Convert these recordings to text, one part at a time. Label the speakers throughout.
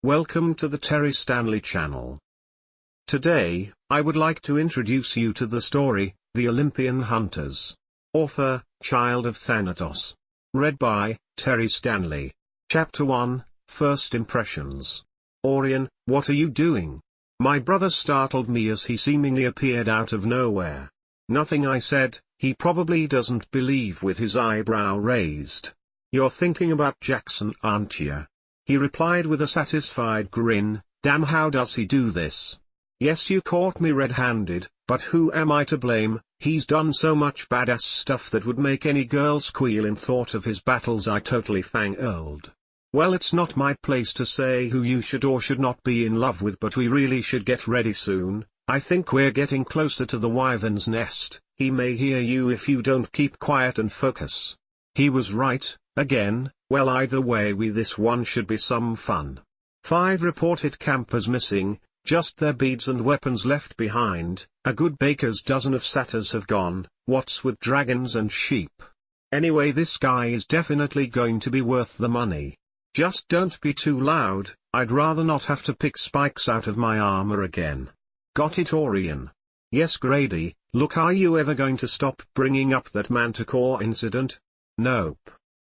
Speaker 1: Welcome to the Stanley channel. Today, I would like to introduce you to the story, The Olympian Hunters. Author, Child of Thanatos. Read by, Stanley. Chapter 1, First Impressions. Orion, what are you doing? My brother startled me as he seemingly appeared out of nowhere. Nothing, I said. He probably doesn't believe, with his eyebrow raised. You're thinking about Jackson, aren't you? He replied with a satisfied grin. Damn, how does he do this? Yes, you caught me red-handed, but who am I to blame? He's done so much badass stuff that would make any girl squeal in thought of his battles. I totally fangirled. Well, it's not my place to say who you should or should not be in love with, but we really should get ready soon. I think we're getting closer to the wyvern's nest. He may hear you if you don't keep quiet and focus. He was right, again. Well, either way, this one should be some fun. 5 reported campers missing, just their beads and weapons left behind. A good baker's dozen of satyrs have gone. What's with dragons and sheep? Anyway, this guy is definitely going to be worth the money. Just don't be too loud. I'd rather not have to pick spikes out of my armor again. Got it, Orion? Yes, Grady. Look, are you ever going to stop bringing up that Manticore incident? Nope.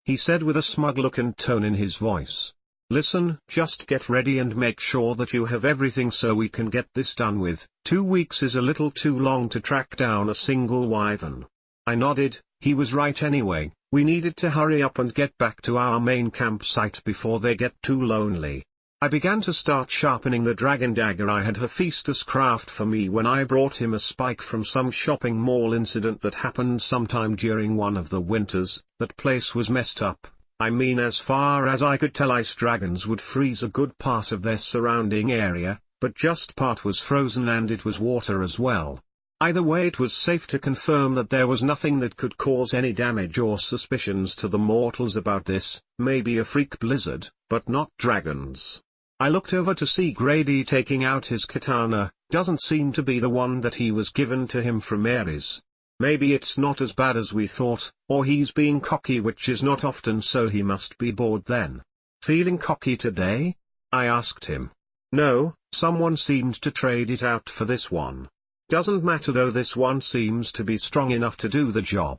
Speaker 1: He said with a smug look and tone in his voice. Listen, just get ready and make sure that you have everything so we can get this done with. 2 weeks is a little too long to track down a single wyvern. I nodded. He was right anyway. We needed to hurry up and get back to our main campsite before they get too lonely. I began to start sharpening the dragon dagger I had Hephaestus craft for me when I brought him a spike from some shopping mall incident that happened sometime during one of the winters. That place was messed up. I mean, as far as I could tell, ice dragons would freeze a good part of their surrounding area, but just part was frozen and it was water as well. Either way, it was safe to confirm that there was nothing that could cause any damage or suspicions to the mortals about this. Maybe a freak blizzard, but not dragons. I looked over to see Grady taking out his katana. Doesn't seem to be the one that he was given to him from Ares. Maybe it's not as bad as we thought, or he's being cocky, which is not often, so he must be bored then. Feeling cocky today? I asked him. No, someone seemed to trade it out for this one. Doesn't matter though, this one seems to be strong enough to do the job.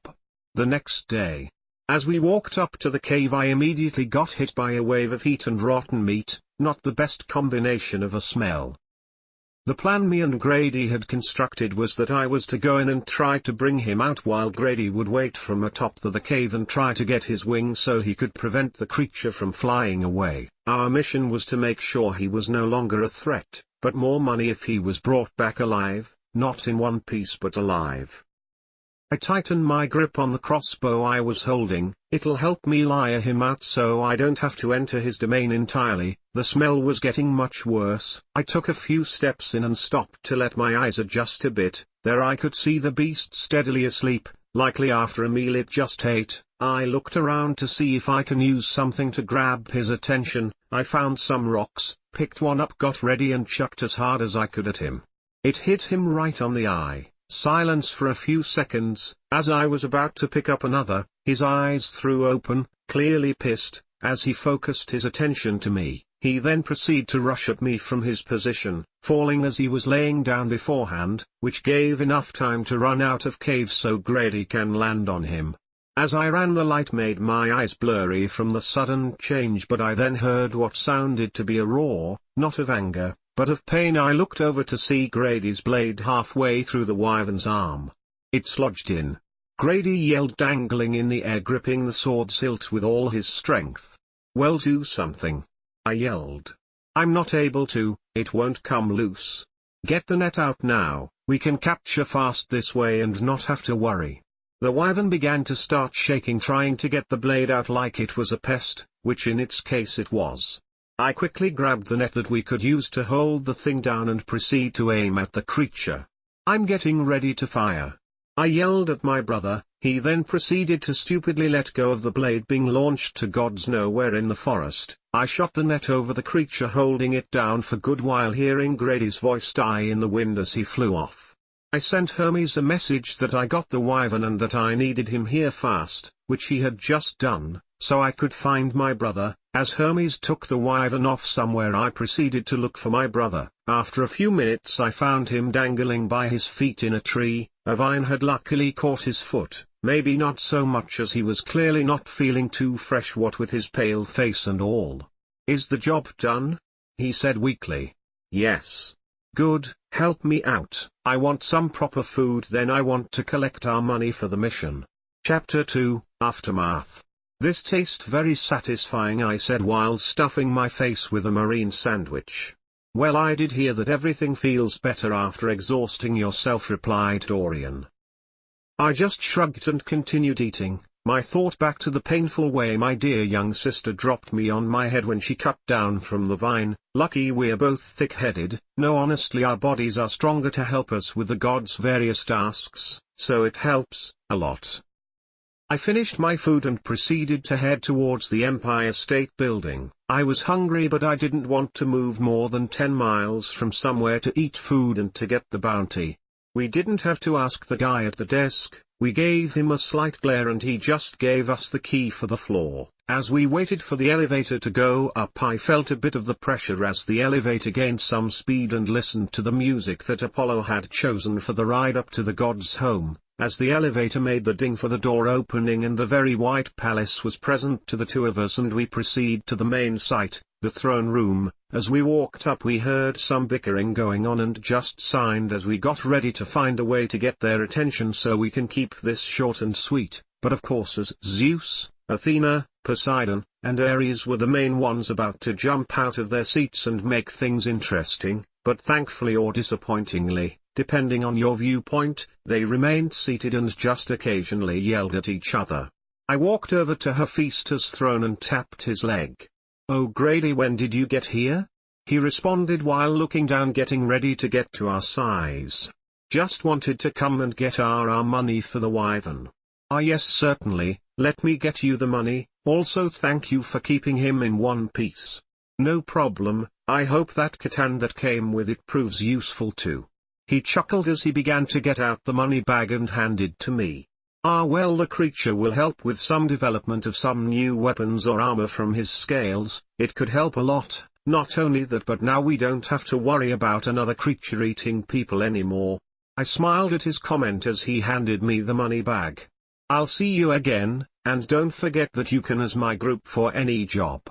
Speaker 1: The next day, as we walked up to the cave, I immediately got hit by a wave of heat and rotten meat. Not the best combination of a smell. The plan me and Grady had constructed was that I was to go in and try to bring him out while Grady would wait from atop the cave and try to get his wings so he could prevent the creature from flying away. Our mission was to make sure he was no longer a threat, but more money if he was brought back alive, not in one piece but alive. I tightened my grip on the crossbow I was holding. It'll help me lure him out so I don't have to enter his domain entirely. The smell was getting much worse. I took a few steps in and stopped to let my eyes adjust a bit. There I could see the beast steadily asleep, likely after a meal it just ate. I looked around to see if I can use something to grab his attention. I found some rocks, picked one up, got ready and chucked as hard as I could at him. It hit him right on the eye. Silence for a few seconds. As I was about to pick up another, his eyes threw open, clearly pissed. As he focused his attention to me, he then proceeded to rush at me from his position, falling as he was laying down beforehand, which gave enough time to run out of cave so Grady can land on him. As I ran, the light made my eyes blurry from the sudden change, but I then heard what sounded to be a roar, not of anger, but of pain. I looked over to see Grady's blade halfway through the wyvern's arm. It's lodged in. Grady yelled, dangling in the air, gripping the sword's hilt with all his strength. Well, do something. I yelled. I'm not able to, it won't come loose. Get the net out now, we can capture fast this way and not have to worry. The wyvern began to start shaking, trying to get the blade out like it was a pest, which in its case it was. I quickly grabbed the net that we could use to hold the thing down and proceed to aim at the creature. I'm getting ready to fire. I yelled at my brother. He then proceeded to stupidly let go of the blade being launched to God's nowhere in the forest. I shot the net over the creature, holding it down for good while hearing Grady's voice die in the wind as he flew off. I sent Hermes a message that I got the wyvern and that I needed him here fast, which he had just done. so I could find my brother. As Hermes took the wyvern off somewhere, I proceeded to look for my brother. After a few minutes I found him dangling by his feet in a tree. A vine had luckily caught his foot, maybe not so much as he was clearly not feeling too fresh, what with his pale face and all. "Is the job done?" he said weakly. "Yes." "Good, help me out. I want some proper food, then I want to collect our money for the mission." Chapter 2, Aftermath. "This tastes very satisfying," I said while stuffing my face with a marine sandwich. "Well, I did hear that everything feels better after exhausting yourself," replied Dorian. I just shrugged and continued eating, my thought back to the painful way my dear young sister dropped me on my head when she cut down from the vine. Lucky we're both thick-headed. No, honestly, our bodies are stronger to help us with the gods' various tasks, so it helps a lot. I finished my food and proceeded to head towards the Empire State Building. I was hungry, but I didn't want to move more than 10 miles from somewhere to eat food and to get the bounty. We didn't have to ask the guy at the desk. We gave him a slight glare and he just gave us the key for the floor. As we waited for the elevator to go up, I felt a bit of the pressure as the elevator gained some speed and listened to the music that Apollo had chosen for the ride up to the god's home. As the elevator made the ding for the door opening and the very white palace was present to the two of us, and we proceed to the main site, the throne room. As we walked up, we heard some bickering going on and just signed as we got ready to find a way to get their attention, so we can keep this short and sweet. But of course, as Zeus, Athena, Poseidon, and Ares were the main ones about to jump out of their seats and make things interesting, but thankfully or disappointingly, depending on your viewpoint, they remained seated and just occasionally yelled at each other. I walked over to Hephaestus' throne and tapped his leg. "Oh Grady, when did you get here?" he responded while looking down, getting ready to get to our size. "Just wanted to come and get our money for the wyvern." "Ah yes, certainly, let me get you the money, also thank you for keeping him in one piece." "No problem, I hope that katan that came with it proves useful too." He chuckled as he began to get out the money bag and handed to me. "Ah well, the creature will help with some development of some new weapons or armor from his scales. It could help a lot. Not only that, but now we don't have to worry about another creature eating people anymore." I smiled at his comment as he handed me the money bag. "I'll see you again, and don't forget that you can as my group for any job,"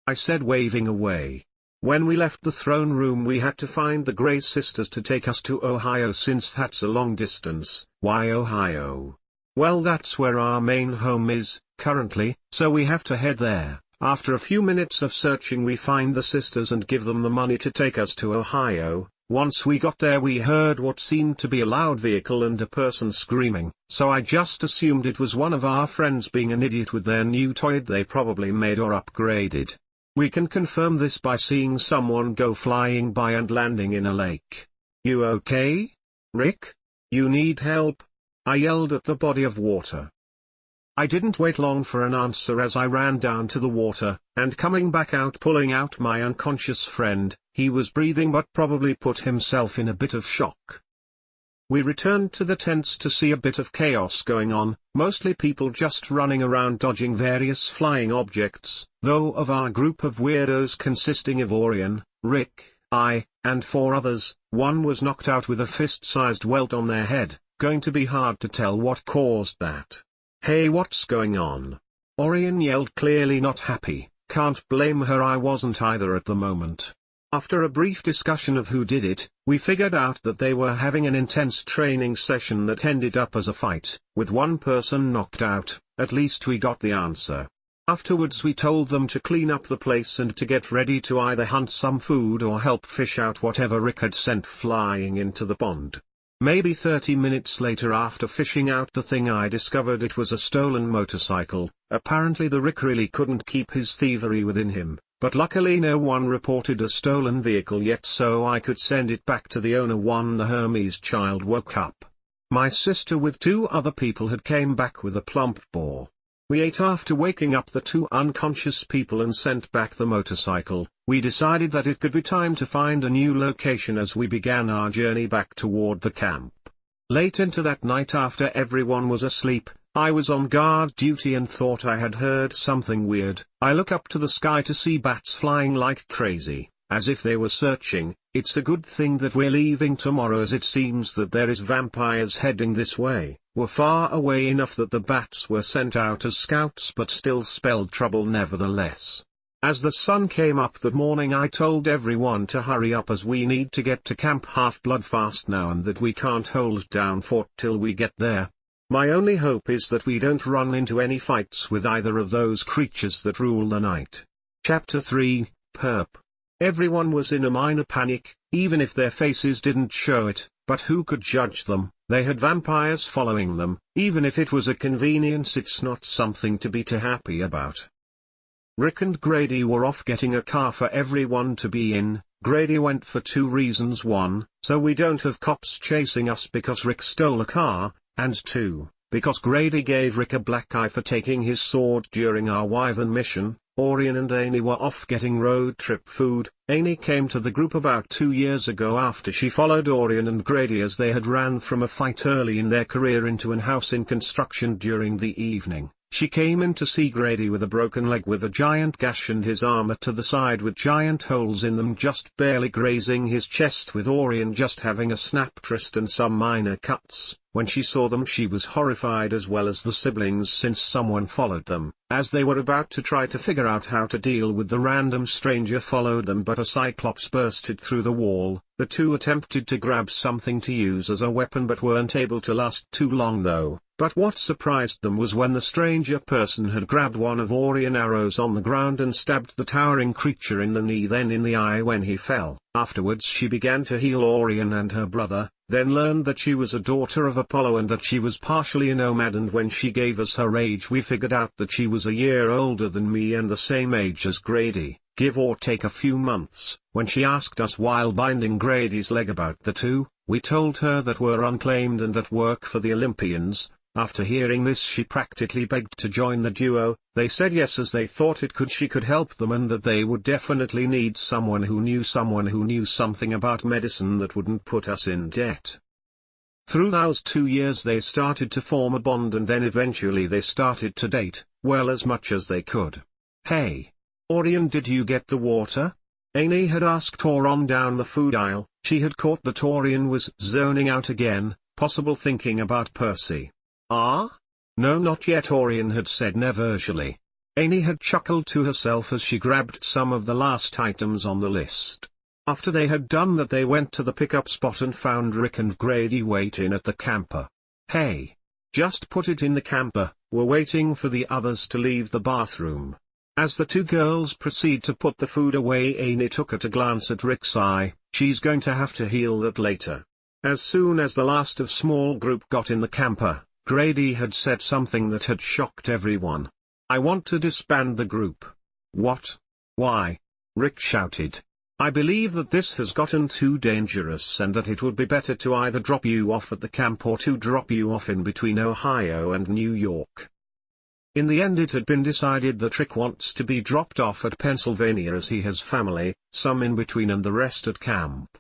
Speaker 1: I said, waving away. When we left the throne room, we had to find the Grey sisters to take us to Ohio, since that's a long distance. Why Ohio? Well, that's where our main home is, currently, so we have to head there. After a few minutes of searching, we find the sisters and give them the money to take us to Ohio. Once we got there, we heard what seemed to be a loud vehicle and a person screaming, so I just assumed it was one of our friends being an idiot with their new toy they probably made or upgraded. We can confirm this by seeing someone go flying by and landing in a lake. "You okay, Rick? You need help?" I yelled at the body of water. I didn't wait long for an answer as I ran down to the water, and coming back out pulling out my unconscious friend. He was breathing but probably put himself in a bit of shock. We returned to the tents to see a bit of chaos going on, mostly people just running around dodging various flying objects, though of our group of weirdos consisting of Orion, Rick, I, and 4 others, one was knocked out with a fist-sized welt on their head. Going to be hard to tell what caused that. "Hey, what's going on?" Orion yelled, clearly not happy. Can't blame her, I wasn't either at the moment. After a brief discussion of who did it, we figured out that they were having an intense training session that ended up as a fight, with one person knocked out. At least we got the answer. Afterwards we told them to clean up the place and to get ready to either hunt some food or help fish out whatever Rick had sent flying into the pond. Maybe 30 minutes later, after fishing out the thing, I discovered it was a stolen motorcycle. Apparently the Rick really couldn't keep his thievery within him, but luckily no one reported a stolen vehicle yet, so I could send it back to the owner when the Hermes child woke up. My sister with 2 other people had came back with a plump boar. We ate after waking up the 2 unconscious people and sent back the motorcycle. We decided that it could be time to find a new location as we began our journey back toward the camp. Late into that night, after everyone was asleep, I was on guard duty and thought I had heard something weird. I look up to the sky to see bats flying like crazy, as if they were searching. It's a good thing that we're leaving tomorrow, as it seems that there is vampires heading this way. We're far away enough that the bats were sent out as scouts but still spelled trouble nevertheless. As the sun came up that morning, I told everyone to hurry up as we need to get to Camp Half-Blood fast now, and that we can't hold down fort till we get there. My only hope is that we don't run into any fights with either of those creatures that rule the night. Chapter 3, Perp. Everyone was in a minor panic, even if their faces didn't show it, but who could judge them? They had vampires following them. Even if it was a convenience, it's not something to be too happy about. Rick and Grady were off getting a car for everyone to be in. Grady went for 2 reasons: 1, so we don't have cops chasing us because Rick stole a car, and 2, because Grady gave Rick a black eye for taking his sword during our Wyvern mission. Orion and Amy were off getting road trip food. Amy came to the group about 2 years ago after she followed Orion and Grady as they had ran from a fight early in their career into an house in construction during the evening. She came in to see Grady with a broken leg with a giant gash and his armor to the side with giant holes in them just barely grazing his chest, with Orion just having a snapped wrist and some minor cuts. When she saw them, she was horrified, as well as the siblings, since someone followed them. As they were about to try to figure out how to deal with the random stranger followed them, but a cyclops bursted through the wall. The two attempted to grab something to use as a weapon but weren't able to last too long though. But what surprised them was when the stranger person had grabbed one of Orion arrows on the ground and stabbed the towering creature in the knee, then in the eye when he fell. Afterwards she began to heal Orion and her brother, then learned that she was a daughter of Apollo and that she was partially a nomad, and when she gave us her age we figured out that she was a year older than me and the same age as Grady, give or take a few months. When she asked us while binding Grady's leg about the two, we told her that we're unclaimed and that work for the Olympians. After hearing this, she practically begged to join the duo. They said yes, as they thought she could help them, and that they would definitely need someone who knew something about medicine that wouldn't put us in debt. Through those 2 years they started to form a bond, and then eventually they started to date, well, as much as they could. "Hey, Orion, did you get the water?" Amy had asked Orion down the food aisle. She had caught that Orion was zoning out again, possible thinking about Percy. "Ah? No, not yet," Orion had said nervously. Amy had chuckled to herself as she grabbed some of the last items on the list. After they had done that, they went to the pickup spot and found Rick and Grady waiting at the camper. "Hey, just put it in the camper, we're waiting for the others to leave the bathroom." As the two girls proceed to put the food away, Amy took a glance at Rick's eye. She's going to have to heal that later. As soon as the last of small group got in the camper, Grady had said something that had shocked everyone. "I want to disband the group." "What? Why?" Rick shouted. "I believe that this has gotten too dangerous and that it would be better to either drop you off at the camp or to drop you off in between Ohio and New York." In the end, it had been decided that Rick wants to be dropped off at Pennsylvania as he has family, some in between and the rest at camp.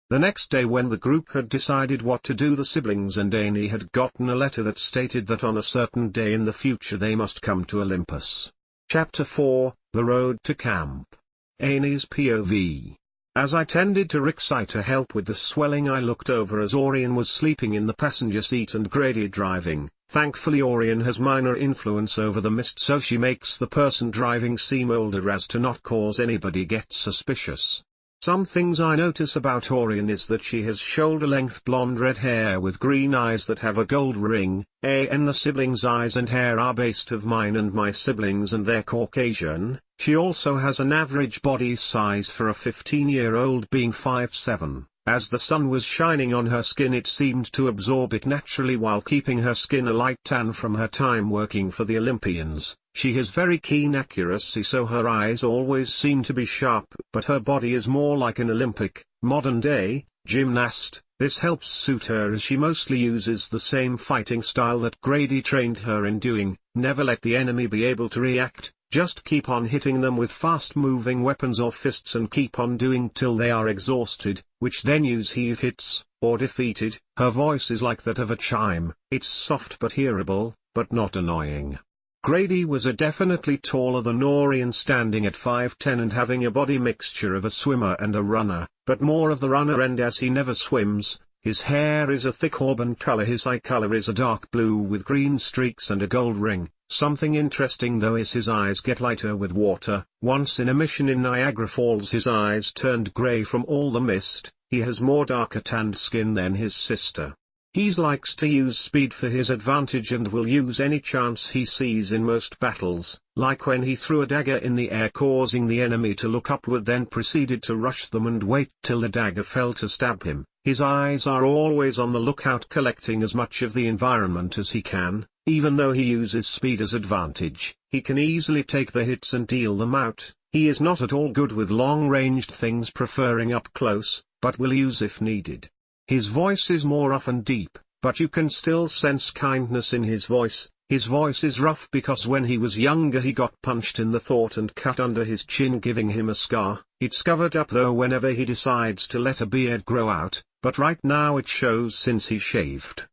Speaker 1: The next day, when the group had decided what to do, the siblings and Amy had gotten a letter that stated that on a certain day in the future they must come to Olympus. Chapter 4, The Road to Camp. Amy's POV. As I tended to Rick's eye to help with the swelling, I looked over as Orion was sleeping in the passenger seat and Grady driving. Thankfully Orion has minor influence over the mist, so she makes the person driving seem older as to not cause anybody get suspicious. Some things I notice about Orion is that she has shoulder-length blonde red hair with green eyes that have a gold ring. And the siblings' eyes and hair are based of mine and my siblings, and they're Caucasian. She also has an average body size for a 15-year-old, being 5'7". As the sun was shining on her skin, it seemed to absorb it naturally while keeping her skin a light tan from her time working for the Olympians. She has very keen accuracy, so her eyes always seem to be sharp, but her body is more like an Olympic, modern-day, gymnast. This helps suit her as she mostly uses the same fighting style that Grady trained her in doing. Never let the enemy be able to react, just keep on hitting them with fast-moving weapons or fists and keep on doing till they are exhausted, which then use heave hits, or defeated. Her voice is like that of a chime. It's soft but hearable, but not annoying. Grady was a definitely taller than Orion, standing at 5'10" and having a body mixture of a swimmer and a runner, but more of the runner end as he never swims. His hair is a thick auburn color, his eye color is a dark blue with green streaks and a gold ring. Something interesting though is his eyes get lighter with water. Once in a mission in Niagara Falls his eyes turned gray from all the mist. He has more darker tanned skin than his sister. He likes to use speed for his advantage and will use any chance he sees in most battles, like when he threw a dagger in the air causing the enemy to look upward, then proceeded to rush them and wait till the dagger fell to stab him. His eyes are always on the lookout, collecting as much of the environment as he can. Even though he uses speed as advantage, he can easily take the hits and deal them out. He is not at all good with long-ranged things, preferring up close, but will use if needed. His voice is more rough and deep, but you can still sense kindness in his voice. His voice is rough because when he was younger he got punched in the throat and cut under his chin, giving him a scar. It's covered up though whenever he decides to let a beard grow out, but right now it shows since he shaved.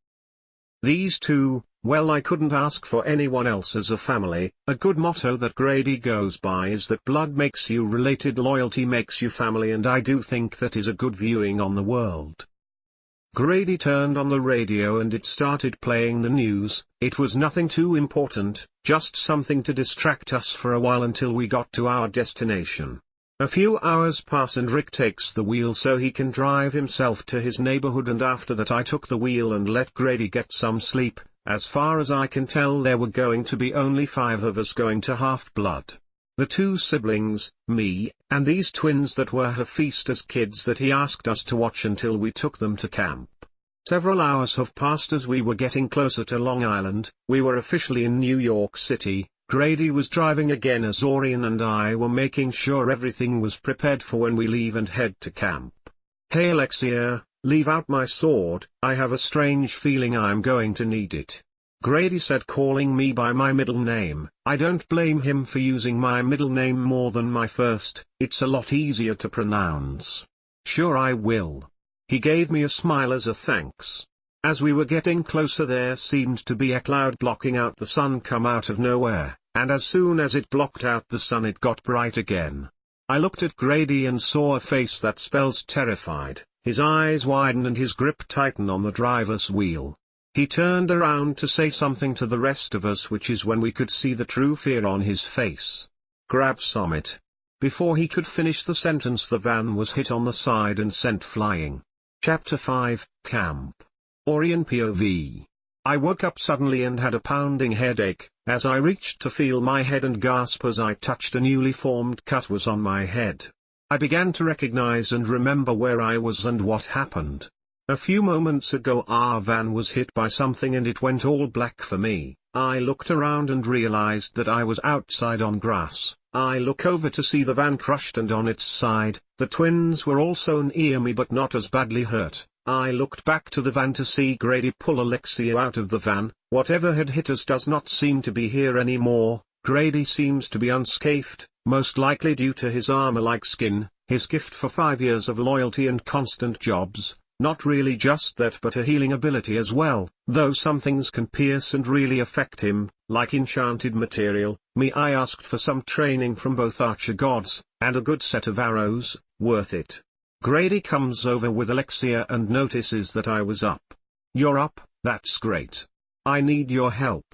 Speaker 1: These two, well, I couldn't ask for anyone else as a family. A good motto that Grady goes by is that blood makes you related, loyalty makes you family, and I do think that is a good viewing on the world. Grady turned on the radio and it started playing the news. It was nothing too important, just something to distract us for a while until we got to our destination. A few hours pass and Rick takes the wheel so he can drive himself to his neighborhood, and after that I took the wheel and let Grady get some sleep. As far as I can tell there were going to be only 5 of us going to Half-Blood. The 2 siblings, me, and these twins that were her feast as kids that he asked us to watch until we took them to camp. Several hours have passed as we were getting closer to Long Island. We were officially in New York City. Grady was driving again as Orion and I were making sure everything was prepared for when we leave and head to camp. Hey Alexia, leave out my sword, I have a strange feeling I'm going to need it. Grady said, calling me by my middle name. I don't blame him for using my middle name more than my first, it's a lot easier to pronounce. Sure, I will. He gave me a smile as a thanks. As we were getting closer there seemed to be a cloud blocking out the sun come out of nowhere, and as soon as it blocked out the sun it got bright again. I looked at Grady and saw a face that spells terrified. His eyes widen and his grip tighten on the driver's wheel. He turned around to say something to the rest of us, which is when we could see the true fear on his face. Grab Summit. Before he could finish the sentence the van was hit on the side and sent flying. Chapter 5, Camp. Orion POV. I woke up suddenly and had a pounding headache. As I reached to feel my head and gasp as I touched a newly formed cut was on my head. I began to recognize and remember where I was and what happened. A few moments ago our van was hit by something and it went all black for me. I looked around and realized that I was outside on grass. I look over to see the van crushed and on its side. The twins were also near me but not as badly hurt. I looked back to the van to see Grady pull Alexia out of the van. Whatever had hit us does not seem to be here anymore. Grady seems to be unscathed, most likely due to his armor-like skin, his gift for 5 years of loyalty and constant jobs. Not really just that, but a healing ability as well, though some things can pierce and really affect him, like enchanted material. I asked for some training from both archer gods, and a good set of arrows, worth it. Grady comes over with Alexia and notices that I was up. You're up, that's great. I need your help.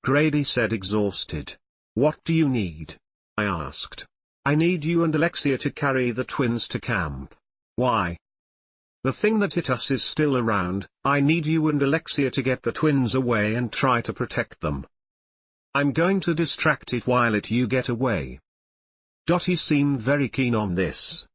Speaker 1: Grady said, exhausted. What do you need? I asked. I need you and Alexia to carry the twins to camp. Why? The thing that hit us is still around. I need you and Alexia to get the twins away and try to protect them. I'm going to distract it while you get away. He seemed very keen on this.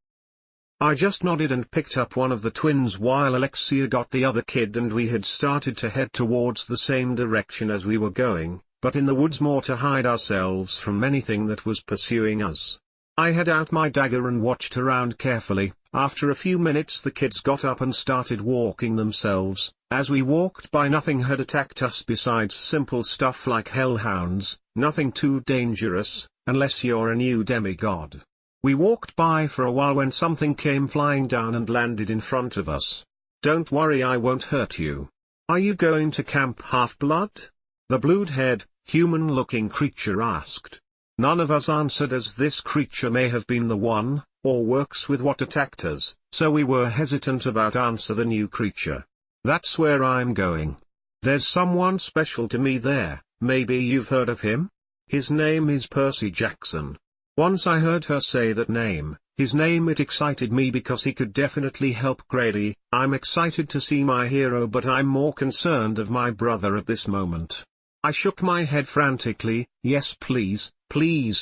Speaker 1: I just nodded and picked up one of the twins while Alexia got the other kid, and we had started to head towards the same direction as we were going, but in the woods more to hide ourselves from anything that was pursuing us. I had out my dagger and watched around carefully. After a few minutes the kids got up and started walking themselves. As we walked by nothing had attacked us besides simple stuff like hellhounds, nothing too dangerous, unless you're a new demigod. We walked by for a while when something came flying down and landed in front of us. Don't worry, I won't hurt you. Are you going to Camp Half-Blood? The blued-haired, human-looking creature asked. None of us answered, as this creature may have been the one, or works with what attacked us, so we were hesitant about answer the new creature. That's where I'm going. There's someone special to me there, maybe you've heard of him? His name is Percy Jackson. Once I heard her say that name, it excited me because he could definitely help Grady. I'm excited to see my hero, but I'm more concerned of my brother at this moment. I shook my head frantically. Yes, please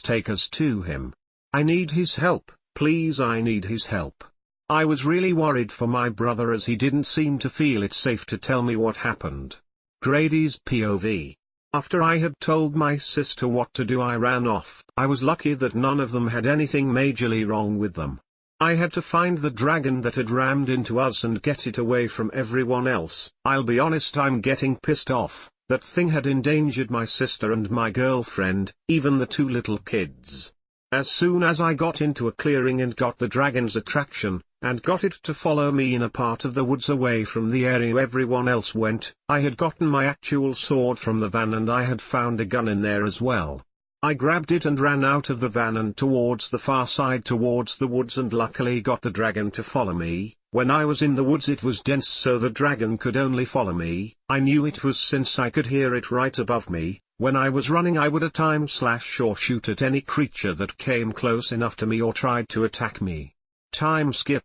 Speaker 1: take us to him. I need his help, please, I need his help. I was really worried for my brother, as he didn't seem to feel it safe to tell me what happened. Grady's POV. After I had told my sister what to do, I ran off. I was lucky that none of them had anything majorly wrong with them. I had to find the dragon that had rammed into us and get it away from everyone else. I'll be honest, I'm getting pissed off. That thing had endangered my sister and my girlfriend, even the two little kids. As soon as I got into a clearing and got the dragon's attraction, and got it to follow me in a part of the woods away from the area everyone else went, I had gotten my actual sword from the van and I had found a gun in there as well. I grabbed it and ran out of the van and towards the far side towards the woods, and luckily got the dragon to follow me. When I was in the woods it was dense, so the dragon could only follow me. I knew it was since I could hear it right above me. When I was running I would at times slash or shoot at any creature that came close enough to me or tried to attack me. Time skip.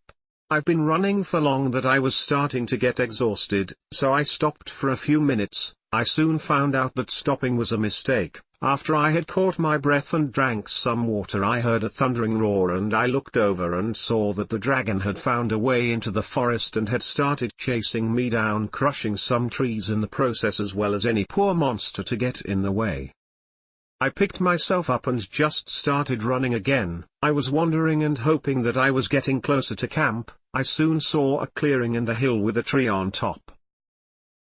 Speaker 1: I've been running for long that I was starting to get exhausted, so I stopped for a few minutes. I soon found out that stopping was a mistake. After I had caught my breath and drank some water, I heard a thundering roar and I looked over and saw that the dragon had found a way into the forest and had started chasing me down, crushing some trees in the process as well as any poor monster to get in the way. I picked myself up and just started running again. I was wondering and hoping that I was getting closer to camp. I soon saw a clearing and a hill with a tree on top.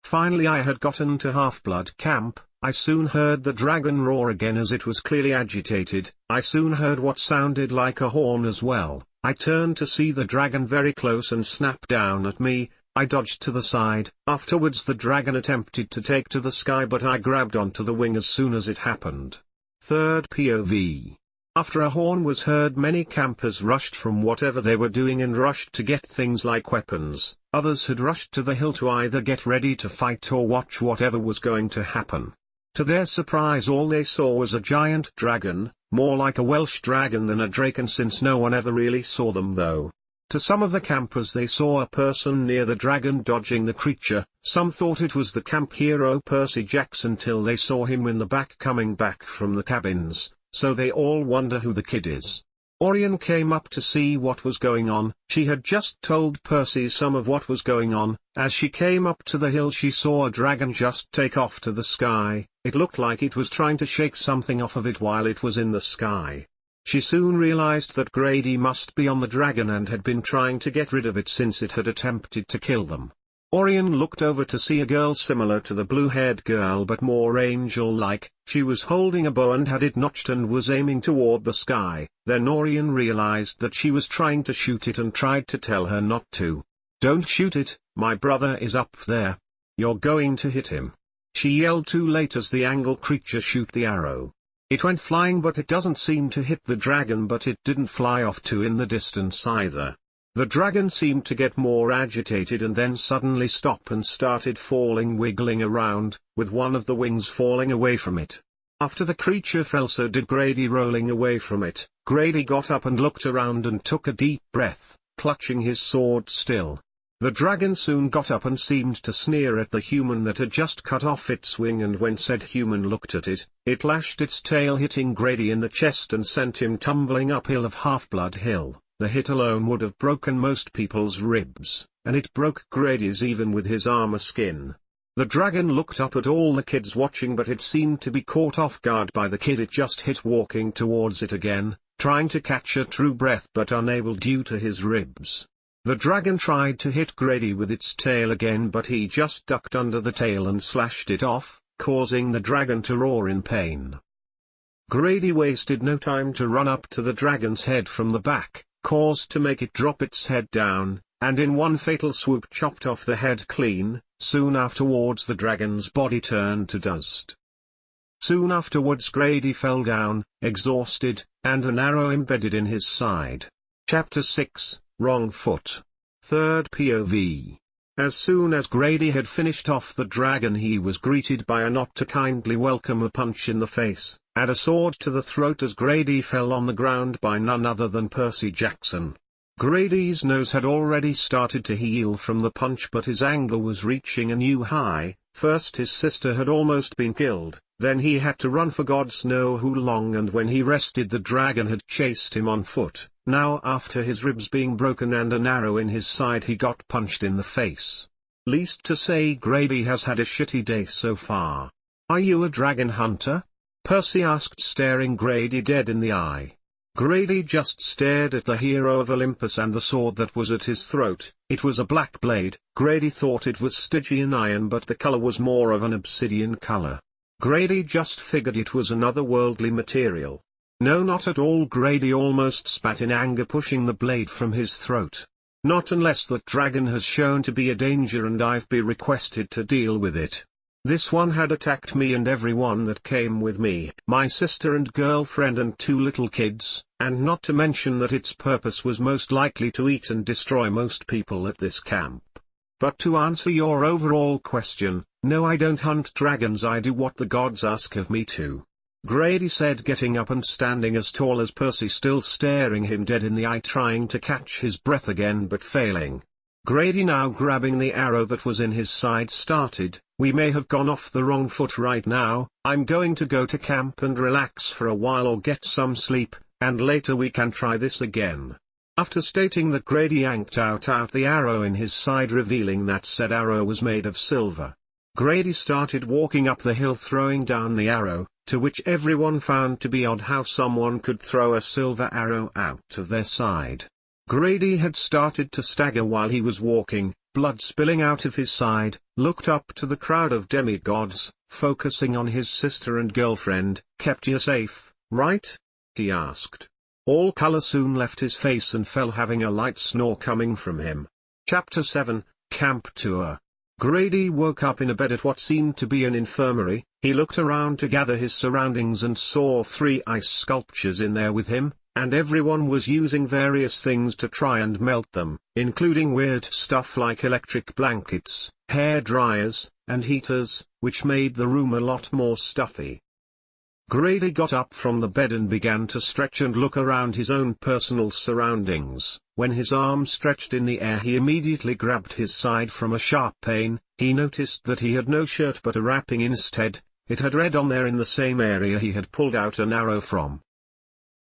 Speaker 1: Finally I had gotten to Half-Blood Camp. I soon heard the dragon roar again, as it was clearly agitated. I soon heard what sounded like a horn as well. I turned to see the dragon very close and snap down at me. I dodged to the side. Afterwards the dragon attempted to take to the sky, but I grabbed onto the wing as soon as it happened. Third POV. After a horn was heard, many campers rushed from whatever they were doing and rushed to get things like weapons. Others had rushed to the hill to either get ready to fight or watch whatever was going to happen. To their surprise, all they saw was a giant dragon, more like a Welsh dragon than a draken, since no one ever really saw them though. To some of the campers they saw a person near the dragon dodging the creature. Some thought it was the camp hero Percy Jackson till they saw him in the back coming back from the cabins, so they all wonder who the kid is. Orion came up to see what was going on. She had just told Percy some of what was going on. As she came up to the hill she saw a dragon just take off to the sky. It looked like it was trying to shake something off of it while it was in the sky. She soon realized that Grady must be on the dragon and had been trying to get rid of it since it had attempted to kill them. Orion looked over to see a girl similar to the blue-haired girl but more angel-like. She was holding a bow and had it notched and was aiming toward the sky. Then Orion realized that she was trying to shoot it and tried to tell her not to. "Don't shoot it, my brother is up there. You're going to hit him." She yelled too late as the angle creature shoot the arrow. It went flying, but it doesn't seem to hit the dragon, but it didn't fly off too in the distance either. The dragon seemed to get more agitated and then suddenly stop and started falling, wiggling around, with one of the wings falling away from it. After the creature fell, so did Grady, rolling away from it. Grady got up and looked around and took a deep breath, clutching his sword still. The dragon soon got up and seemed to sneer at the human that had just cut off its wing, and when said human looked at it, it lashed its tail, hitting Grady in the chest and sent him tumbling uphill of Half-Blood Hill. The hit alone would have broken most people's ribs, and it broke Grady's even with his armor skin. The dragon looked up at all the kids watching, but it seemed to be caught off guard by the kid it just hit, walking towards it again, trying to catch a true breath but unable due to his ribs. The dragon tried to hit Grady with its tail again, but he just ducked under the tail and slashed it off, causing the dragon to roar in pain. Grady wasted no time to run up to the dragon's head from the back, caused to make it drop its head down, and in one fatal swoop chopped off the head clean. Soon afterwards the dragon's body turned to dust. Soon afterwards Grady fell down, exhausted, and an arrow embedded in his side. Chapter 6, Wrong Foot. Third POV. As soon as Grady had finished off the dragon, he was greeted by a not too kindly welcome, a punch in the face, and a sword to the throat as Grady fell on the ground by none other than Percy Jackson. Grady's nose had already started to heal from the punch, but his anger was reaching a new high. First his sister had almost been killed, then he had to run for gods know who long, and when he rested the dragon had chased him on foot. Now after his ribs being broken and an arrow in his side, he got punched in the face. Least to say, Grady has had a shitty day so far. "Are you a dragon hunter?" Percy asked, staring Grady dead in the eye. Grady just stared at the hero of Olympus and the sword that was at his throat. It was a black blade. Grady thought it was Stygian iron, but the color was more of an obsidian color. Grady just figured it was another worldly material. No, not at all. Grady almost spat in anger, pushing the blade from his throat. "Not unless that dragon has shown to be a danger and I've been requested to deal with it. This one had attacked me and everyone that came with me, my sister and girlfriend and 2 little kids, and not to mention that its purpose was most likely to eat and destroy most people at this camp. But to answer your overall question, no, I don't hunt dragons. I do what the gods ask of me to," Grady said, getting up and standing as tall as Percy, still staring him dead in the eye, trying to catch his breath again but failing. Grady, now grabbing the arrow that was in his side, started, "We may have gone off the wrong foot right now. I'm going to go to camp and relax for a while or get some sleep, and later we can try this again." After stating that, Grady yanked out the arrow in his side, revealing that said arrow was made of silver. Grady started walking up the hill, throwing down the arrow, to which everyone found to be odd how someone could throw a silver arrow out of their side. Grady had started to stagger while he was walking, blood spilling out of his side, looked up to the crowd of demigods, focusing on his sister and girlfriend. "Kept you safe, right?" he asked. All color soon left his face and fell, having a light snore coming from him. Chapter 7, Camp Tour. Grady woke up in a bed at what seemed to be an infirmary. He looked around to gather his surroundings and saw 3 ice sculptures in there with him, and everyone was using various things to try and melt them, including weird stuff like electric blankets, hair dryers, and heaters, which made the room a lot more stuffy. Grady got up from the bed and began to stretch and look around his own personal surroundings. When his arm stretched in the air, he immediately grabbed his side from a sharp pain. He noticed that he had no shirt but a wrapping instead. It had red on there in the same area he had pulled out an arrow from.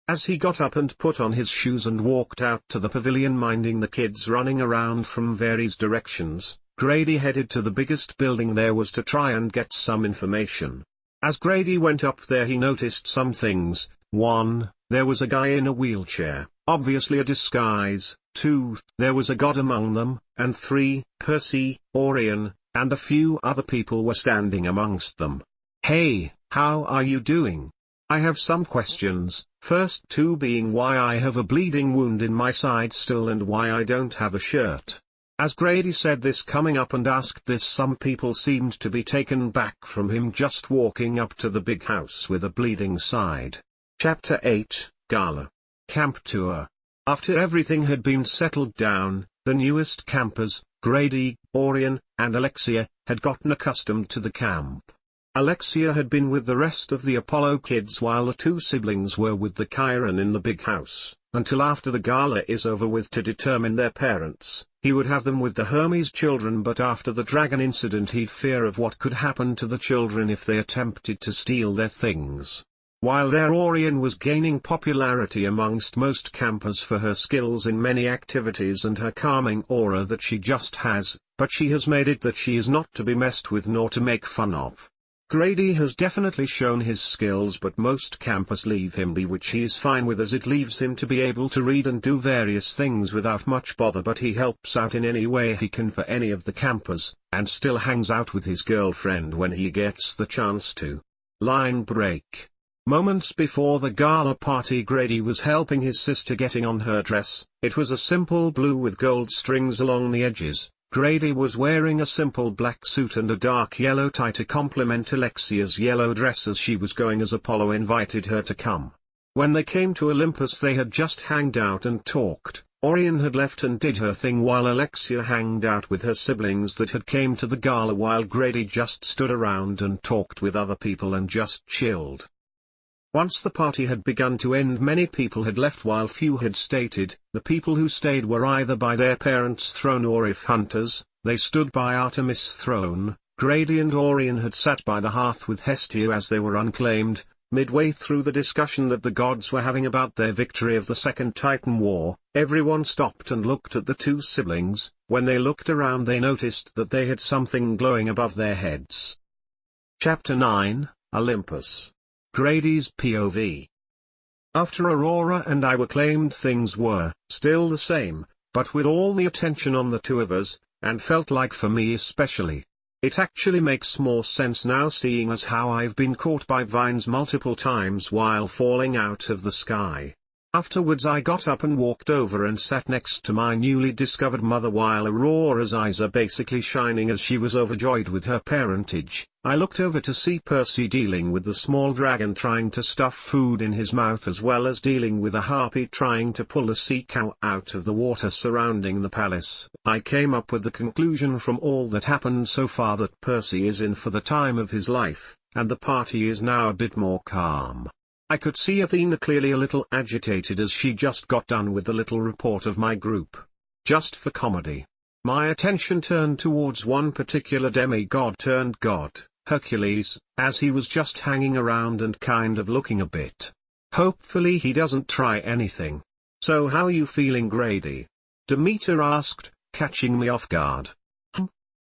Speaker 1: As he got up and put on his shoes and walked out to the pavilion, minding the kids running around from various directions, Grady headed to the biggest building there was to try and get some information. As Grady went up there, he noticed some things. 1. There was a guy in a wheelchair, obviously a disguise. 2. There was a god among them. And 3. Percy, Orion, and a few other people were standing amongst them. "Hey, how are you doing? I have some questions, first 2 being why I have a bleeding wound in my side still and why I don't have a shirt." As Grady said this, coming up and asked this, some people seemed to be taken back from him just walking up to the big house with a bleeding side. Chapter 8, Gala. Camp Tour. After everything had been settled down, the newest campers, Grady, Orion, and Alexia, had gotten accustomed to the camp. Alexia had been with the rest of the Apollo kids while the 2 siblings were with the Chiron in the big house, until after the gala is over with to determine their parents. He would have them with the Hermes children, but after the dragon incident he'd fear of what could happen to the children if they attempted to steal their things. While there, Orion was gaining popularity amongst most campers for her skills in many activities and her calming aura that she just has, but she has made it that she is not to be messed with nor to make fun of. Grady has definitely shown his skills, but most campers leave him be, which he is fine with, as it leaves him to be able to read and do various things without much bother, but he helps out in any way he can for any of the campers, and still hangs out with his girlfriend when he gets the chance to. Line break. Moments before the gala party, Grady was helping his sister getting on her dress. It was a simple blue with gold strings along the edges, Grady was wearing a simple black suit and a dark yellow tie to complement Alexia's yellow dress as she was going as Apollo invited her to come. When they came to Olympus they had just hanged out and talked. Orion had left and did her thing while Alexia hanged out with her siblings that had came to the gala while Grady just stood around and talked with other people and just chilled. Once the party had begun to end many people had left while few had stayed. The people who stayed were either by their parents' throne or if hunters, they stood by Artemis' throne. Grady and Orion had sat by the hearth with Hestia as they were unclaimed. Midway through the discussion that the gods were having about their victory of the Second Titan War, everyone stopped and looked at the two siblings. When they looked around they noticed that they had something glowing above their heads. Chapter 9, Olympus. Grady's POV. After Aurora and I were claimed things were still the same, but with all the attention on the two of us, and felt like for me especially. It actually makes more sense now seeing as how I've been caught by vines multiple times while falling out of the sky. Afterwards I got up and walked over and sat next to my newly discovered mother while Aurora's eyes are basically shining as she was overjoyed with her parentage. I looked over to see Percy dealing with the small dragon trying to stuff food in his mouth as well as dealing with a harpy trying to pull a sea cow out of the water surrounding the palace. I came up with the conclusion from all that happened so far that Percy is in for the time of his life, and the party is now a bit more calm. I could see Athena clearly a little agitated as she just got done with the little report of my group. Just for comedy. My attention turned towards one particular demigod turned god, Hercules, as he was just hanging around and kind of looking a bit. Hopefully he doesn't try anything. So how you feeling, Grady? Demeter asked, catching me off guard.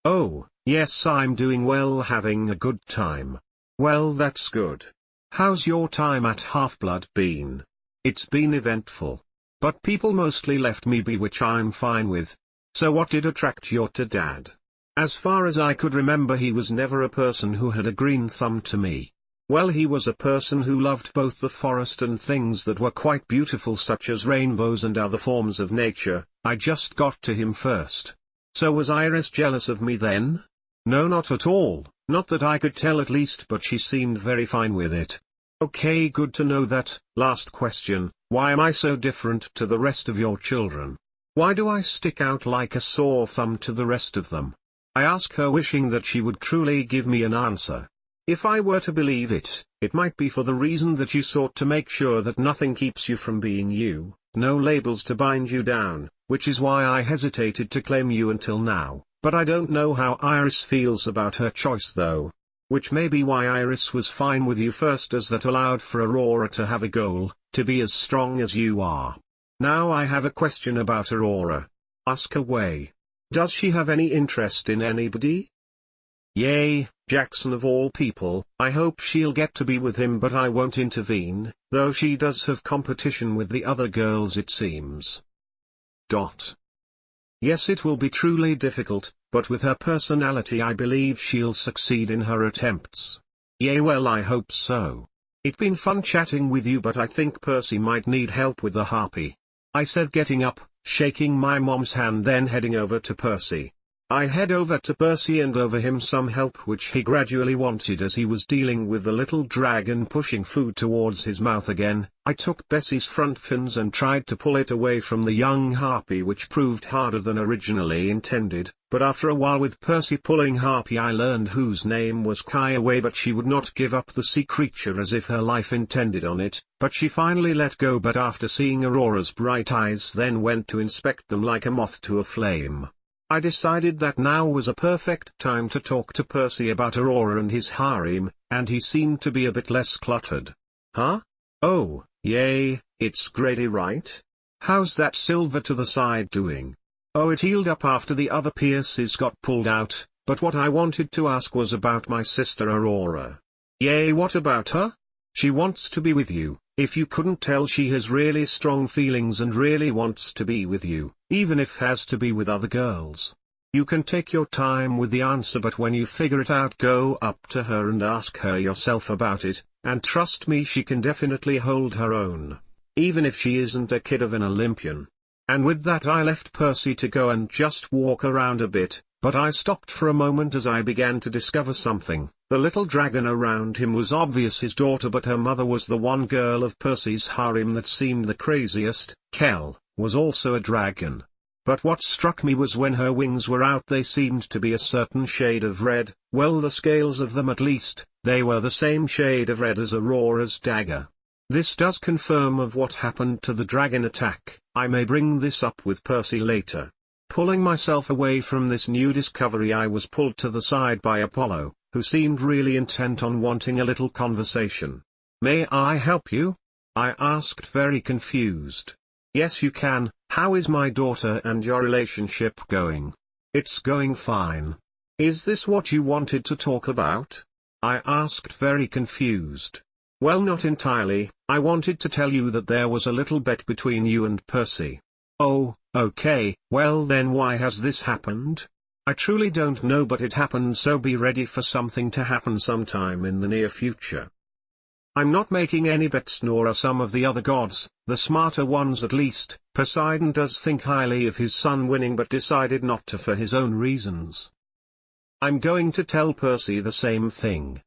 Speaker 1: Oh, yes, I'm doing well, having a good time. Well, that's good. How's your time at Half-Blood been? It's been eventful. But people mostly left me be, which I'm fine with. So what did attract you to Dad? As far as I could remember he was never a person who had a green thumb to me. Well, he was a person who loved both the forest and things that were quite beautiful such as rainbows and other forms of nature. I just got to him first. So was Iris jealous of me then? No, not at all. Not that I could tell at least, but she seemed very fine with it. Okay, good to know that. Last question, why am I so different to the rest of your children? Why do I stick out like a sore thumb to the rest of them? I ask her, wishing that she would truly give me an answer. If I were to believe it, it might be for the reason that you sought to make sure that nothing keeps you from being you, no labels to bind you down, which is why I hesitated to claim you until now. But I don't know how Iris feels about her choice though. Which may be why Iris was fine with you first, as that allowed for Aurora to have a goal, to be as strong as you are. Now I have a question about Aurora. Ask away. Does she have any interest in anybody? Yay, Jackson of all people. I hope she'll get to be with him, but I won't intervene, though she does have competition with the other girls it seems. Yes, it will be truly difficult, but with her personality I believe she'll succeed in her attempts. Yay, well, I hope so. It's been fun chatting with you, but I think Percy might need help with the harpy. I said, getting up, shaking my mom's hand, then heading over to Percy. I head over to Percy and over him some help which he gradually wanted as he was dealing with the little dragon pushing food towards his mouth again. I took Bessie's front fins and tried to pull it away from the young harpy, which proved harder than originally intended, but after a while with Percy pulling harpy I learned whose name was Kai away, but she would not give up the sea creature as if her life intended on it, but she finally let go, but after seeing Aurora's bright eyes then went to inspect them like a moth to a flame. I decided that now was a perfect time to talk to Percy about Aurora and his harem, and he seemed to be a bit less cluttered. Huh? Oh, yay, it's Grady, right? How's that silver to the side doing? Oh, it healed up after the other pierces got pulled out, but what I wanted to ask was about my sister Aurora. Yay, what about her? She wants to be with you. If you couldn't tell, she has really strong feelings and really wants to be with you, even if has to be with other girls. You can take your time with the answer, but when you figure it out, go up to her and ask her yourself about it, and trust me, she can definitely hold her own. Even if she isn't a kid of an Olympian. And with that I left Percy to go and just walk around a bit, but I stopped for a moment as I began to discover something. The little dragon around him was obvious his daughter, but her mother was the one girl of Percy's harem that seemed the craziest. Kel was also a dragon. But what struck me was when her wings were out they seemed to be a certain shade of red. Well, the scales of them at least, they were the same shade of red as Aurora's dagger. This does confirm of what happened to the dragon attack. I may bring this up with Percy later. Pulling myself away from this new discovery, I was pulled to the side by Apollo, who seemed really intent on wanting a little conversation. "May I help you?" I asked, very confused. "Yes, you can. How is my daughter and your relationship going?" "It's going fine." "Is this what you wanted to talk about?" I asked, very confused. "Well, not entirely. I wanted to tell you that there was a little bet between you and Percy." "Oh, okay. Well then, why has this happened?" "I truly don't know, but it happened, so be ready for something to happen sometime in the near future. I'm not making any bets, nor are some of the other gods, the smarter ones at least. Poseidon does think highly of his son winning, but decided not to for his own reasons. I'm going to tell Percy the same thing.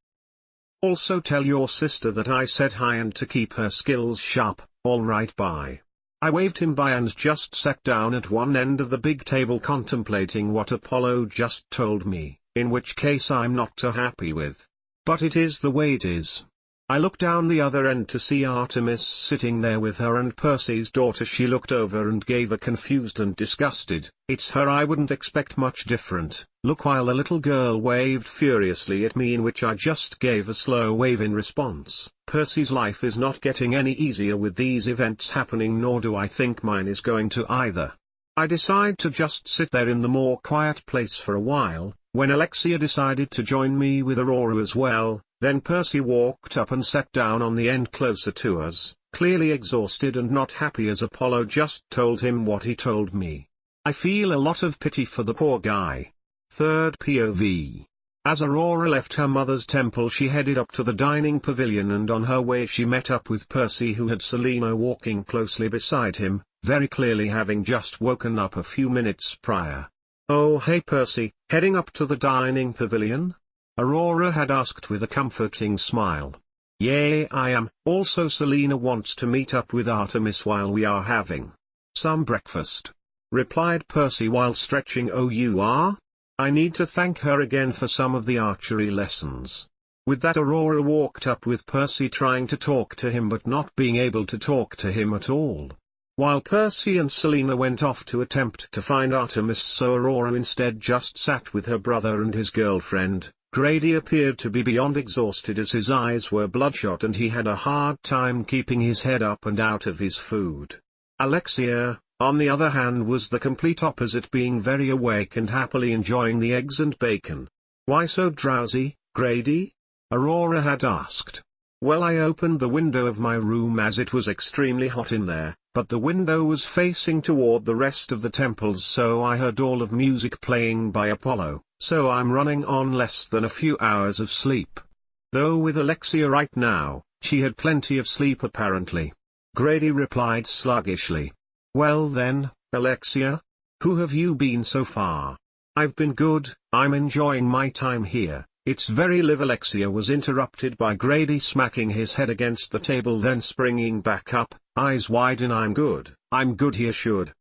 Speaker 1: Also tell your sister that I said hi and to keep her skills sharp. All right, bye." I waved him bye and just sat down at one end of the big table contemplating what Apollo just told me, in which case I'm not too happy with. But it is the way it is. I looked down the other end to see Artemis sitting there with her and Percy's daughter. She looked over and gave a confused and disgusted, "It's her, I wouldn't expect much different," look, while the little girl waved furiously at me, in which I just gave a slow wave in response. Percy's life is not getting any easier with these events happening, nor do I think mine is going to either. I decide to just sit there in the more quiet place for a while, when Alexia decided to join me with Aurora as well. Then Percy walked up and sat down on the end closer to us, clearly exhausted and not happy as Apollo just told him what he told me. I feel a lot of pity for the poor guy. Third POV. As Aurora left her mother's temple, she headed up to the dining pavilion, and on her way she met up with Percy, who had Selena walking closely beside him, very clearly having just woken up a few minutes prior. "Oh hey Percy, heading up to the dining pavilion?" Aurora had asked with a comforting smile. "Yeah, I am. Also Selena wants to meet up with Artemis while we are having some breakfast," replied Percy while stretching. "Oh, you are? I need to thank her again for some of the archery lessons." With that, Aurora walked up with Percy, trying to talk to him but not being able to talk to him at all. While Percy and Selena went off to attempt to find Artemis, so Aurora instead just sat with her brother and his girlfriend. Grady appeared to be beyond exhausted as his eyes were bloodshot and he had a hard time keeping his head up and out of his food. Alexia, on the other hand, was the complete opposite, being very awake and happily enjoying the eggs and bacon. "Why so drowsy, Grady?" Aurora had asked. "Well, I opened the window of my room as it was extremely hot in there, but the window was facing toward the rest of the temples, so I heard all of music playing by Apollo, so I'm running on less than a few hours of sleep." Though with Alexia right now, she had plenty of sleep apparently. Grady replied sluggishly. "Well then, Alexia? Who have you been so far?" "I've been good, I'm enjoying my time here. It's very live." Alexia was interrupted by Grady smacking his head against the table, then springing back up, eyes wide in I'm good here should.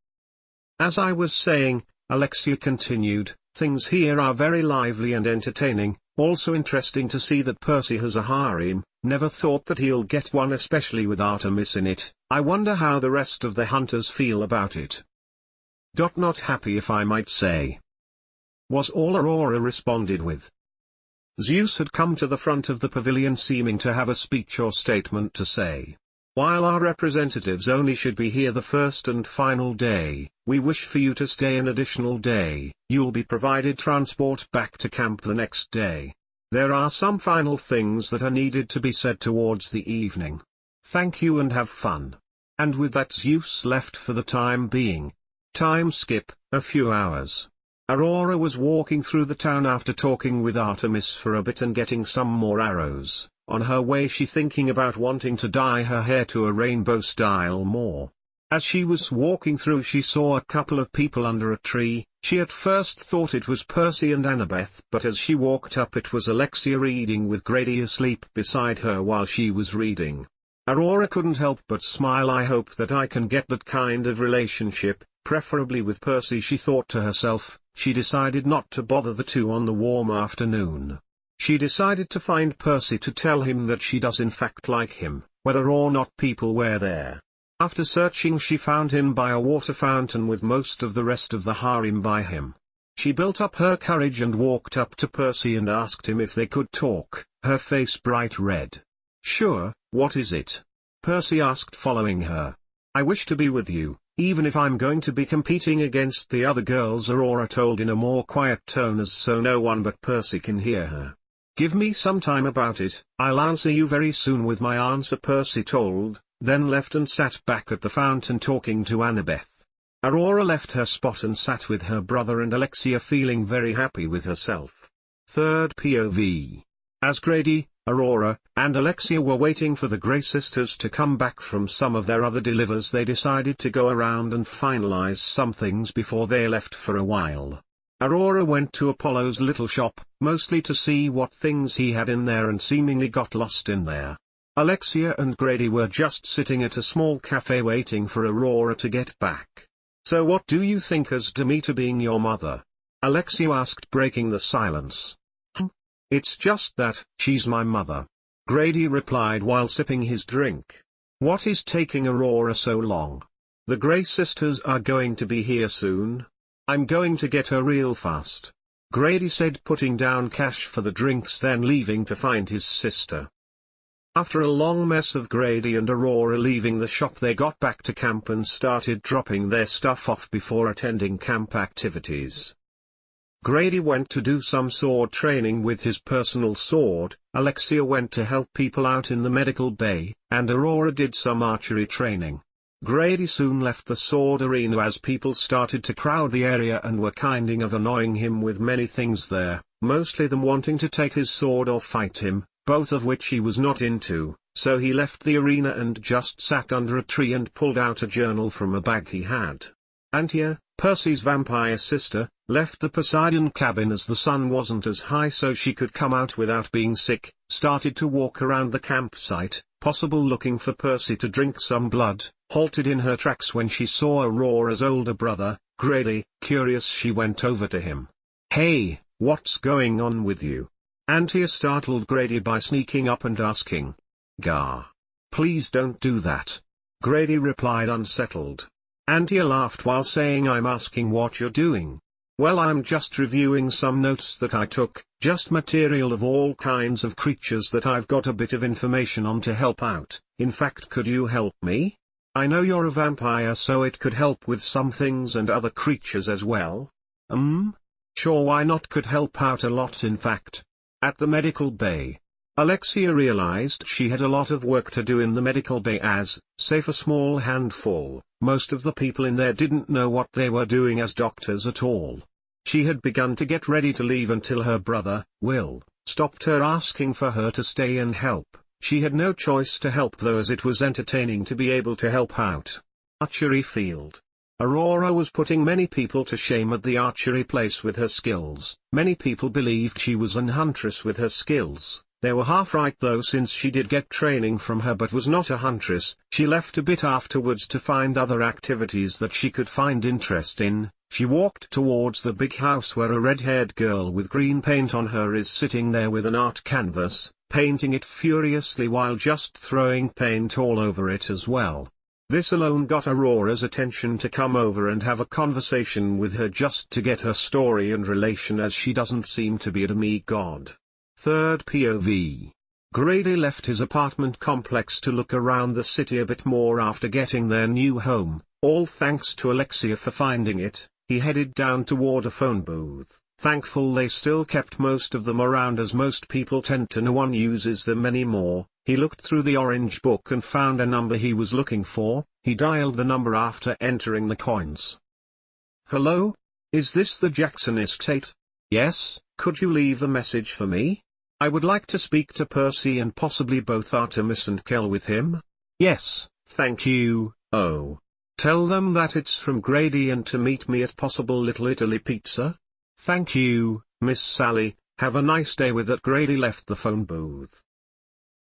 Speaker 1: "As I was saying," Alexia continued, "things here are very lively and entertaining, also interesting to see that Percy has a harem. Never thought that he'll get one, especially with Artemis in it. I wonder how the rest of the hunters feel about it. Not happy, if I might say," was all Aurora responded with. Zeus had come to the front of the pavilion, seeming to have a speech or statement to say. "While our representatives only should be here the first and final day, we wish for you to stay an additional day. You'll be provided transport back to camp the next day. There are some final things that are needed to be said towards the evening. Thank you and have fun." And with that, Zeus left for the time being. Time skip, a few hours. Aurora was walking through the town after talking with Artemis for a bit and getting some more arrows. On her way, she thinking about wanting to dye her hair to a rainbow style more. As she was walking through, she saw a couple of people under a tree. She at first thought it was Percy and Annabeth, but as she walked up, it was Alexia reading with Grady asleep beside her while she was reading. Aurora couldn't help but smile. I hope that I can get that kind of relationship, preferably with Percy, she thought to herself. She decided not to bother the two on the warm afternoon. She decided to find Percy to tell him that she does in fact like him, whether or not people were there. After searching, she found him by a water fountain with most of the rest of the harem by him. She built up her courage and walked up to Percy and asked him if they could talk, her face bright red. "Sure, what is it?" Percy asked, following her. "I wish to be with you, even if I'm going to be competing against the other girls," Aurora told in a more quiet tone as so no one but Percy can hear her. "Give me some time about it, I'll answer you very soon with my answer," Percy told, then left and sat back at the fountain talking to Annabeth. Aurora left her spot and sat with her brother and Alexia, feeling very happy with herself. Third POV. As Grady, Aurora, and Alexia were waiting for the Grey sisters to come back from some of their other delivers, they decided to go around and finalize some things before they left for a while. Aurora went to Apollo's little shop, mostly to see what things he had in there, and seemingly got lost in there. Alexia and Grady were just sitting at a small cafe waiting for Aurora to get back. "So what do you think as Demeter being your mother?" Alexia asked, breaking the silence. "It's just that, she's my mother," Grady replied while sipping his drink. "What is taking Aurora so long? The Grey sisters are going to be here soon. I'm going to get her real fast," Grady said, putting down cash for the drinks, then leaving to find his sister. After a long mess of Grady and Aurora leaving the shop, they got back to camp and started dropping their stuff off before attending camp activities. Grady went to do some sword training with his personal sword, Alexia went to help people out in the medical bay, and Aurora did some archery training. Grady soon left the sword arena as people started to crowd the area and were kind of annoying him with many things there, mostly them wanting to take his sword or fight him, both of which he was not into, so he left the arena and just sat under a tree and pulled out a journal from a bag he had. Antia, Percy's vampire sister, left the Poseidon cabin as the sun wasn't as high so she could come out without being sick, started to walk around the campsite, possible looking for Percy to drink some blood, halted in her tracks when she saw Aurora's older brother, Grady. Curious, she went over to him. "Hey, what's going on with you?" Antia startled Grady by sneaking up and asking. "Gah. Please don't do that," Grady replied, unsettled. Antia laughed while saying, "I'm asking what you're doing." "Well, I'm just reviewing some notes that I took, just material of all kinds of creatures that I've got a bit of information on to help out. In fact, could you help me? I know you're a vampire, so it could help with some things and other creatures as well." Sure, why not, could help out a lot in fact." At the medical bay, Alexia realized she had a lot of work to do in the medical bay as, save a small handful, most of the people in there didn't know what they were doing as doctors at all. She had begun to get ready to leave until her brother, Will, stopped her asking for her to stay and help. She had no choice to help though, as it was entertaining to be able to help out. Archery field. Aurora was putting many people to shame at the archery place with her skills. Many people believed she was an huntress with her skills. They were half right though, since she did get training from her but was not a huntress. She left a bit afterwards to find other activities that she could find interest in. She walked towards the big house where a red-haired girl with green paint on her is sitting there with an art canvas, painting it furiously while just throwing paint all over it as well. This alone got Aurora's attention to come over and have a conversation with her just to get her story and relation, as she doesn't seem to be a demigod. Third POV. Grady left his apartment complex to look around the city a bit more after getting their new home, all thanks to Alexia for finding it. He headed down toward a phone booth, thankful they still kept most of them around, as most people tend to, no one uses them anymore. He looked through the orange book and found a number he was looking for. He dialed the number after entering the coins. "Hello? Is this the Jackson estate?" "Yes, could you leave a message for me? I would like to speak to Percy and possibly both Artemis and Kel with him." "Yes, thank you." "Oh. Tell them that it's from Grady and to meet me at Possible Little Italy Pizza. Thank you, Miss Sally, have a nice day. With that, Grady left the phone booth.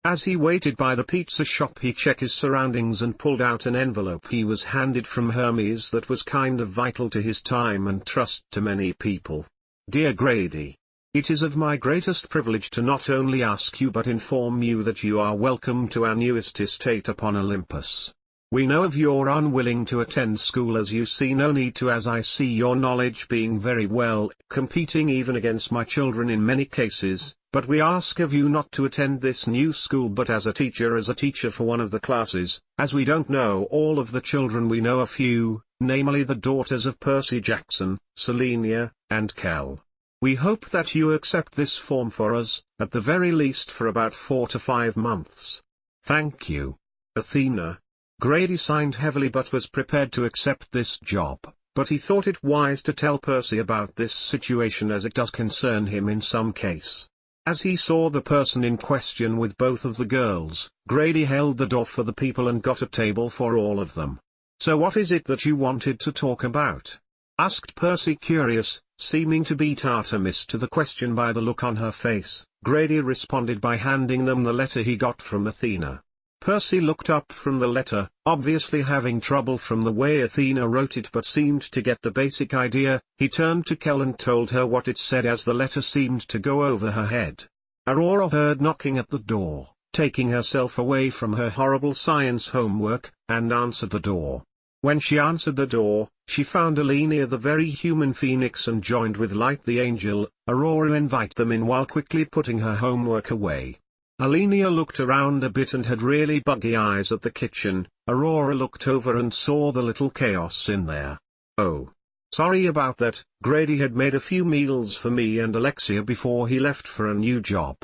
Speaker 1: As he waited by the pizza shop, he checked his surroundings and pulled out an envelope he was handed from Hermes that was kind of vital to his time and trust to many people. Dear Grady, it is of my greatest privilege to not only ask you but inform you that you are welcome to our newest estate upon Olympus. We know of your unwilling to attend school, as you see no need to, as I see your knowledge being very well, competing even against my children in many cases, but we ask of you not to attend this new school but as a teacher for one of the classes, as we don't know all of the children. We know a few, namely the daughters of Percy Jackson, Selenia, and Kel. We hope that you accept this form for us, at the very least for about 4 to 5 months. Thank you. Athena. Grady signed heavily but was prepared to accept this job, but he thought it wise to tell Percy about this situation as it does concern him in some case. As he saw the person in question with both of the girls, Grady held the door for the people and got a table for all of them. So what is it that you wanted to talk about? Asked Percy, curious, seeming to beat Artemis to the question by the look on her face. Grady responded by handing them the letter he got from Athena. Percy looked up from the letter, obviously having trouble from the way Athena wrote it but seemed to get the basic idea. He turned to Kel and told her what it said as the letter seemed to go over her head. Aurora heard knocking at the door, taking herself away from her horrible science homework, and answered the door. When she answered the door, she found Alenia the very human phoenix and joined with Light the angel. Aurora invite them in while quickly putting her homework away. Alenia looked around a bit and had really buggy eyes at the kitchen. Aurora looked over and saw the little chaos in there. Oh. Sorry about that. Grady had made a few meals for me and Alexia before he left for a new job.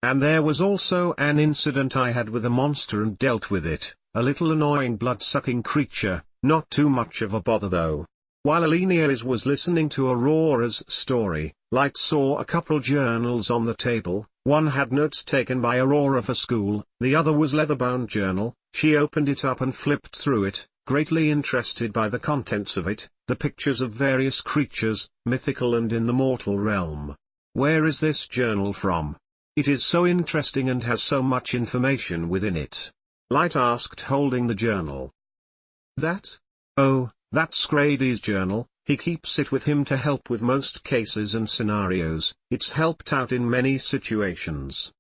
Speaker 1: And there was also an incident I had with a monster and dealt with it, a little annoying blood-sucking creature, not too much of a bother though. While Alenia was listening to Aurora's story, Light saw a couple journals on the table. One had notes taken by Aurora for school, the other was leather-bound journal. She opened it up and flipped through it, greatly interested by the contents of it, the pictures of various creatures, mythical and in the mortal realm. Where is this journal from? It is so interesting and has so much information within it. Light asked, holding the journal. That? Oh, that's Grady's journal. He keeps it with him to help with most cases and scenarios. It's helped out in many situations.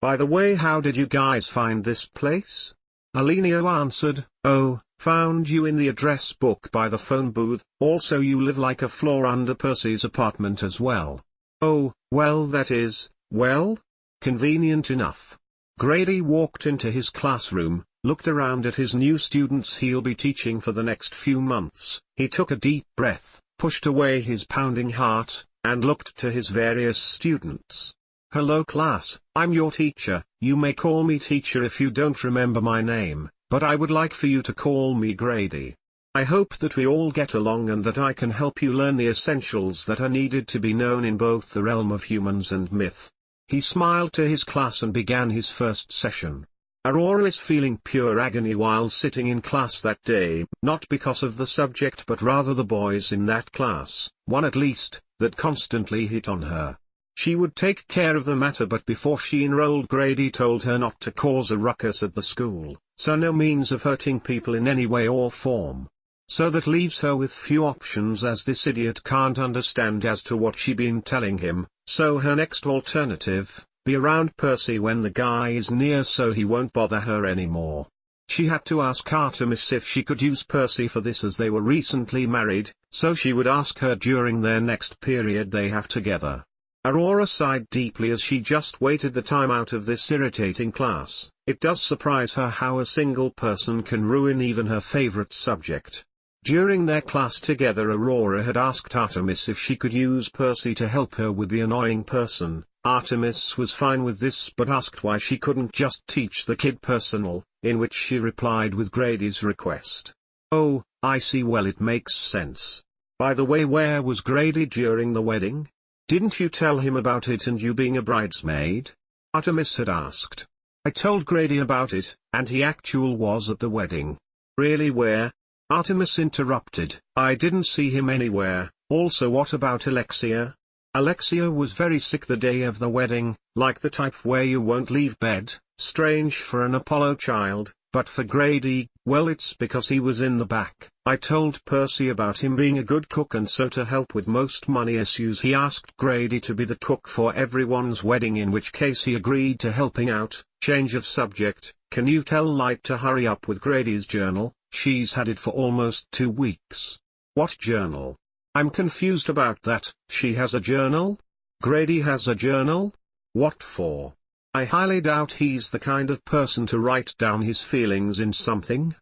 Speaker 1: By the way, how did you guys find this place? Alenia answered, oh, found you in the address book by the phone booth. Also you live like a floor under Percy's apartment as well. Oh, well that is, well, convenient enough. Grady walked into his classroom, looked around at his new students he'll be teaching for the next few months. He took a deep breath, pushed away his pounding heart, and looked to his various students. Hello class, I'm your teacher. You may call me teacher if you don't remember my name, but I would like for you to call me Grady. I hope that we all get along and that I can help you learn the essentials that are needed to be known in both the realm of humans and myth. He smiled to his class and began his first session. Aurora is feeling pure agony while sitting in class that day, not because of the subject but rather the boys in that class, one at least, that constantly hit on her. She would take care of the matter, but before she enrolled, Grady told her not to cause a ruckus at the school, so no means of hurting people in any way or form. So that leaves her with few options, as this idiot can't understand as to what she been telling him, so her next alternative, be around Percy when the guy is near so he won't bother her anymore. She had to ask Artemis if she could use Percy for this, as they were recently married, so she would ask her during their next period they have together. Aurora sighed deeply as she just waited the time out of this irritating class. It does surprise her how a single person can ruin even her favorite subject. During their class together, Aurora had asked Artemis if she could use Percy to help her with the annoying person. Artemis was fine with this but asked why she couldn't just teach the kid personal, in which she replied with Grady's request. Oh, I see, well it makes sense. By the way, where was Grady during the wedding? Didn't you tell him about it and you being a bridesmaid? Artemis had asked. I told Grady about it, and he actually was at the wedding. Really, where? Artemis interrupted. I didn't see him anywhere. Also, what about Alexia? Alexia was very sick the day of the wedding, like the type where you won't leave bed. Strange for an Apollo child, but for Grady, well, it's because he was in the back. I told Percy about him being a good cook, and so to help with most money issues he asked Grady to be the cook for everyone's wedding, in which case he agreed to helping out. Change of subject, can you tell Light to hurry up with Grady's journal? She's had it for almost 2 weeks. What journal? I'm confused about that. She has a journal? Grady has a journal? What for? I highly doubt he's the kind of person to write down his feelings in something.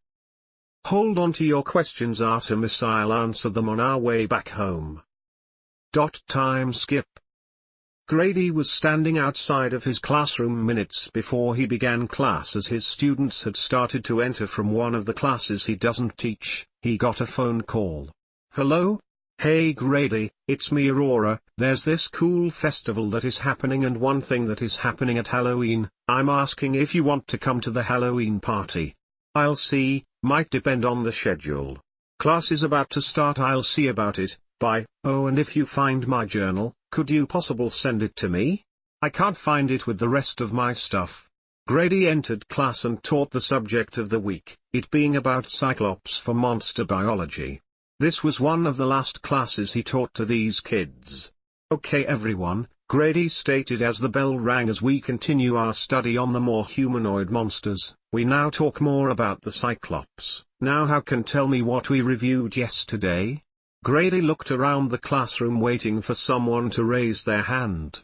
Speaker 1: Hold on to your questions, Artemis, I'll answer them on our way back home. Time skip. Grady was standing outside of his classroom minutes before he began class. As his students had started to enter from one of the classes he doesn't teach, he got a phone call. Hello? Hey Grady, it's me Aurora. There's this cool festival that is happening and one thing that is happening at Halloween. I'm asking if you want to come to the Halloween party. I'll see, might depend on the schedule. Class is about to start, I'll see about it, bye. Oh, and if you find my journal, could you possibly send it to me? I can't find it with the rest of my stuff. Grady entered class and taught the subject of the week, it being about Cyclops for monster biology. This was one of the last classes he taught to these kids. Okay everyone, Grady stated as the bell rang. As we continue our study on the more humanoid monsters, we now talk more about the Cyclops. Now how can tell me what we reviewed yesterday? Grady looked around the classroom waiting for someone to raise their hand.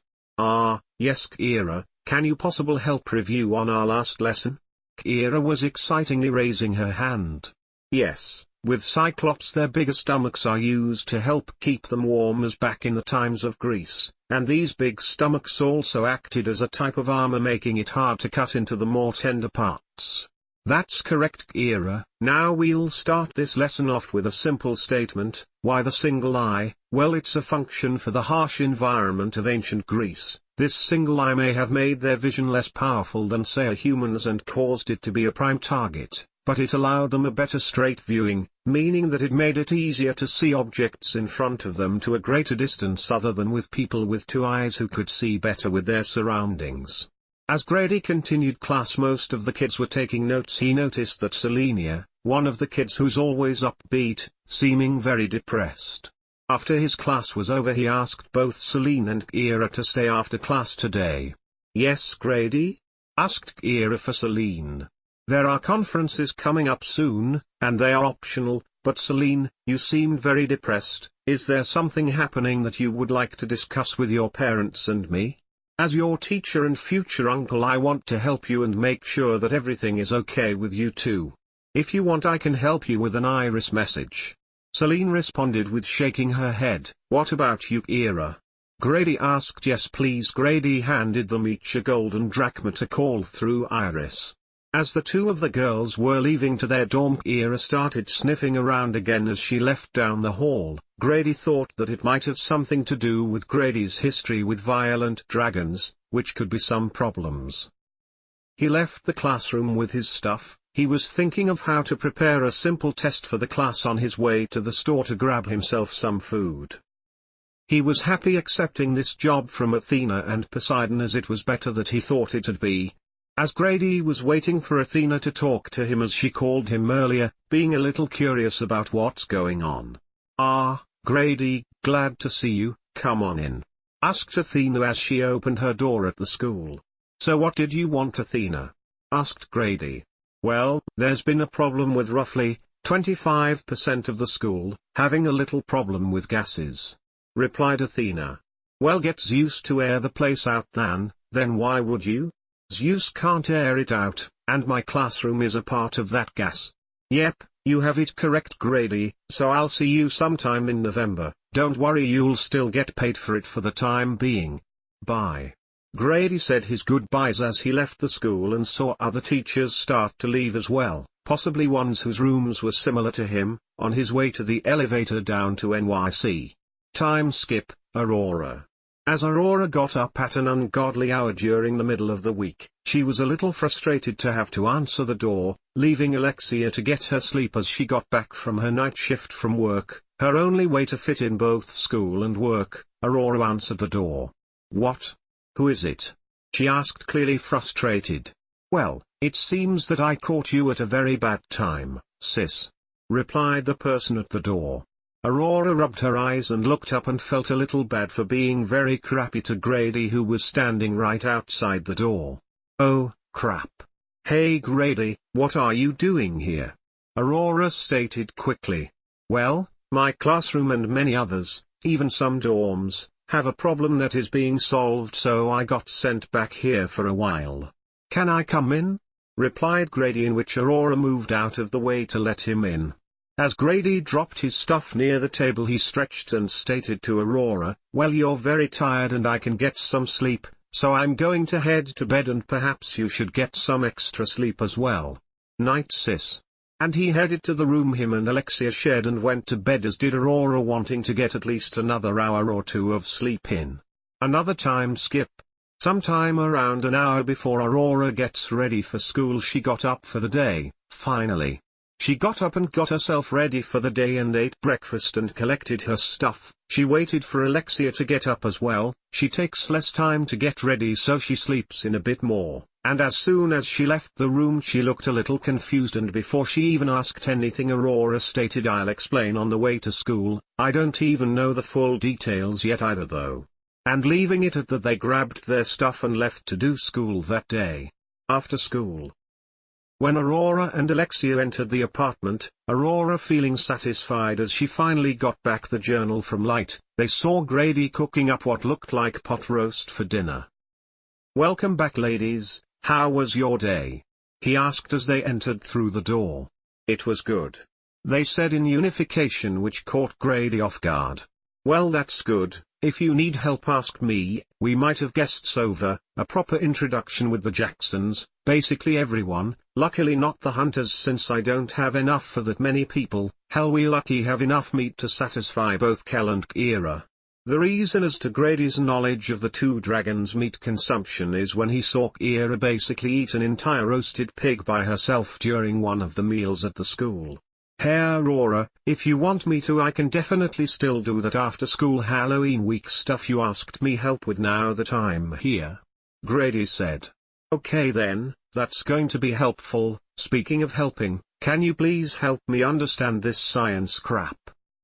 Speaker 1: Yes Kira, can you possibly help review on our last lesson? Kira was excitingly raising her hand. Yes. With Cyclops, their bigger stomachs are used to help keep them warm as back in the times of Greece, and these big stomachs also acted as a type of armor, making it hard to cut into the more tender parts. That's correct Kira. Now we'll start this lesson off with a simple statement. Why the single eye? Well, it's a function for the harsh environment of ancient Greece. This single eye may have made their vision less powerful than say a human's and caused it to be a prime target, but it allowed them a better straight viewing, meaning that it made it easier to see objects in front of them to a greater distance, other than with people with 2 eyes who could see better with their surroundings. As Grady continued class, most of the kids were taking notes. He noticed that Selenia, one of the kids who's always upbeat, seeming very depressed. After his class was over, he asked both Celine and Kira to stay after class today. Yes Grady? Asked Kira for Celine. There are conferences coming up soon, and they are optional, but Celine, you seemed very depressed. Is there something happening that you would like to discuss with your parents and me? As your teacher and future uncle, I want to help you and make sure that everything is okay with you too. If you want, I can help you with an iris message. Celine responded with shaking her head. What about you Kira? Grady asked. Yes please. Grady handed them each a golden drachma to call through Iris. As the 2 of the girls were leaving to their dorm, Kira started sniffing around again as she left down the hall. Grady thought that it might have something to do with Grady's history with violent dragons, which could be some problems. He left the classroom with his stuff. He was thinking of how to prepare a simple test for the class on his way to the store to grab himself some food. He was happy accepting this job from Athena and Poseidon, as it was better that he thought it'd be. As Grady was waiting for Athena to talk to him, as she called him earlier, being a little curious about what's going on. Grady, glad to see you, come on in. Asked Athena as she opened her door at the school. So what did you want Athena? Asked Grady. Well, there's been a problem with roughly 25% of the school, having a little problem with gases. Replied Athena. Well, get Zeus to air the place out then why would you? Zeus can't air it out, and my classroom is a part of that gas. Yep, you have it correct Grady, so I'll see you sometime in November. Don't worry, you'll still get paid for it for the time being. Bye. Grady said his goodbyes as he left the school and saw other teachers start to leave as well, possibly ones whose rooms were similar to him, on his way to the elevator down to NYC. Time skip. Aurora. As Aurora got up at an ungodly hour during the middle of the week, she was a little frustrated to have to answer the door, leaving Alexia to get her sleep as she got back from her night shift from work, her only way to fit in both school and work. Aurora answered the door. "What? Who is it?" she asked, clearly frustrated. "Well, it seems that I caught you at a very bad time, sis," replied the person at the door. Aurora rubbed her eyes and looked up and felt a little bad for being very crappy to Grady, who was standing right outside the door. "Oh, crap. Hey Grady, what are you doing here?" Aurora stated quickly. "Well, my classroom and many others, even some dorms, have a problem that is being solved, so I got sent back here for a while." "Can I come in?" replied Grady, in which Aurora moved out of the way to let him in. As Grady dropped his stuff near the table, he stretched and stated to Aurora, "Well, you're very tired and I can get some sleep, so I'm going to head to bed, and perhaps you should get some extra sleep as well. Night, sis." And he headed to the room him and Alexia shared and went to bed, as did Aurora, wanting to get at least another hour or two of sleep in. Another time skip. Sometime around an hour before Aurora gets ready for school, she got up for the day, finally. She got up and got herself ready for the day and ate breakfast and collected her stuff. She waited for Alexia to get up as well. She takes less time to get ready, so she sleeps in a bit more. And as soon as she left the room, she looked a little confused, and before she even asked anything, Aurora stated, "I'll explain on the way to school. I don't even know the full details yet either though." And leaving it at that, they grabbed their stuff and left to do school that day. After school, when Aurora and Alexia entered the apartment, Aurora feeling satisfied as she finally got back the journal from Light, they saw Grady cooking up what looked like pot roast for dinner. "Welcome back, ladies. How was your day?" he asked as they entered through the door. "It was good," they said in unification, which caught Grady off guard. "Well, that's good. If you need help, ask me. We might have guests over." A proper introduction with the Jacksons, basically everyone, luckily not the Hunters, since I don't have enough for that many people. Hell, we lucky have enough meat to satisfy both Kel and Kira. The reason as to Grady's knowledge of the two dragons' meat consumption is when he saw Kira basically eat an entire roasted pig by herself during one of the meals at the school. "Hey Aurora, if you want me to, I can definitely still do that after school Halloween week stuff you asked me help with now that I'm here," Grady said. "Okay then, that's going to be helpful. Speaking of helping, can you please help me understand this science crap?"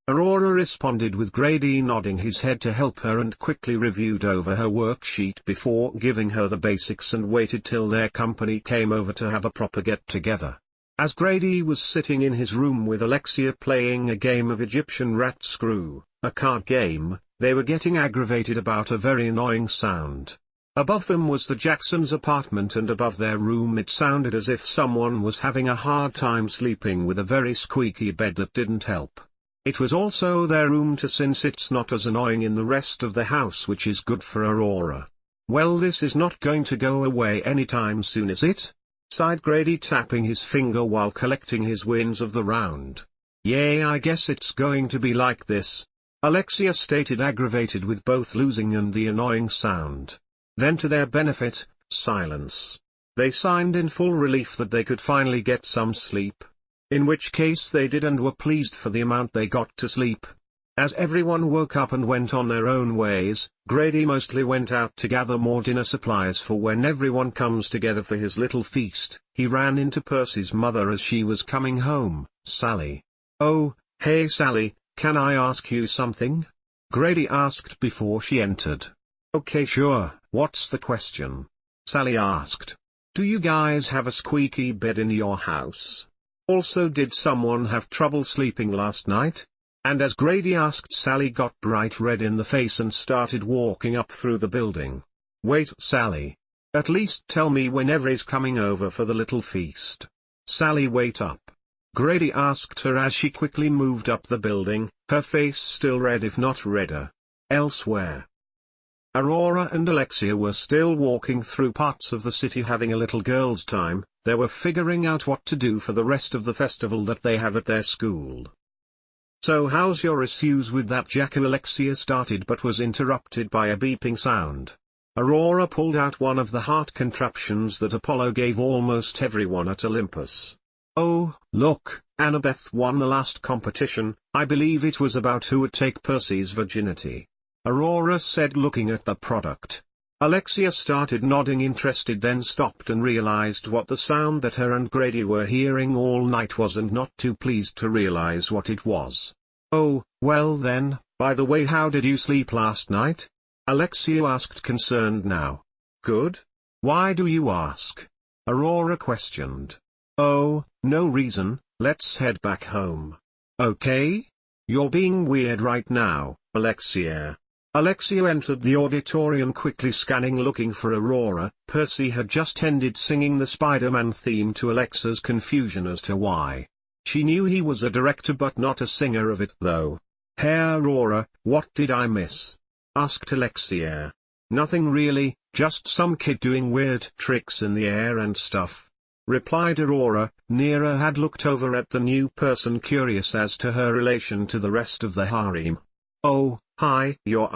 Speaker 1: Aurora responded with Grady nodding his head to help her, and quickly reviewed over her worksheet before giving her the basics and waited till their company came over to have a proper get-together. As Grady was sitting in his room with Alexia playing a game of Egyptian rat screw, a card game, they were getting aggravated about a very annoying sound. Above them was the Jacksons' apartment, and above their room it sounded as if someone was having a hard time sleeping with a very squeaky bed that didn't help. It was also their room too, since it's not as annoying in the rest of the house, which is good for Aurora. "Well, this is not going to go away anytime soon, is it?" sighed Grady, tapping his finger while collecting his wins of the round. "Yeah, I guess it's going to be like this," Alexia stated, aggravated with both losing and the annoying sound. Then, to their benefit, silence. They signed in full relief that they could finally get some sleep. In which case they did, and were pleased for the amount they got to sleep. As everyone woke up and went on their own ways, Grady mostly went out to gather more dinner supplies for when everyone comes together for his little feast. He ran into Percy's mother as she was coming home, Sally. "Oh, hey Sally, can I ask you something?" Grady asked before she entered. "Okay, sure, what's the question?" Sally asked. "Do you guys have a squeaky bed in your house? Also, did someone have trouble sleeping last night?" And as Grady asked, Sally got bright red in the face and started walking up through the building. "Wait, Sally. At least tell me whenever is coming over for the little feast." "Sally, wait up." Grady asked her as she quickly moved up the building, her face still red if not redder. Elsewhere, Aurora and Alexia were still walking through parts of the city having a little girls' time. They were figuring out what to do for the rest of the festival that they have at their school. "So how's your issues with that Jacko?" Alexia started but was interrupted by a beeping sound. Aurora pulled out one of the heart contraptions that Apollo gave almost everyone at Olympus. "Oh, look, Annabeth won the last competition. I believe it was about who would take Percy's virginity," Aurora said, looking at the product. Alexia started nodding interested, then stopped and realized what the sound that her and Grady were hearing all night was and not too pleased to realize what it was. "Oh, well then, by the way, how did you sleep last night?" Alexia asked, concerned now. "Good. Why do you ask?" Aurora questioned. "Oh, no reason, let's head back home." "Okay? You're being weird right now, Alexia." Alexia entered the auditorium quickly, scanning looking for Aurora. Percy had just ended singing the Spider-Man theme to Alexia's confusion as to why. She knew he was a director but not a singer of it though. "Hey Aurora, what did I miss?" asked Alexia. "Nothing really, just some kid doing weird tricks in the air and stuff," replied Aurora. Neera had looked over at the new person, curious as to her relation to the rest of the harem. "Oh, hi, you're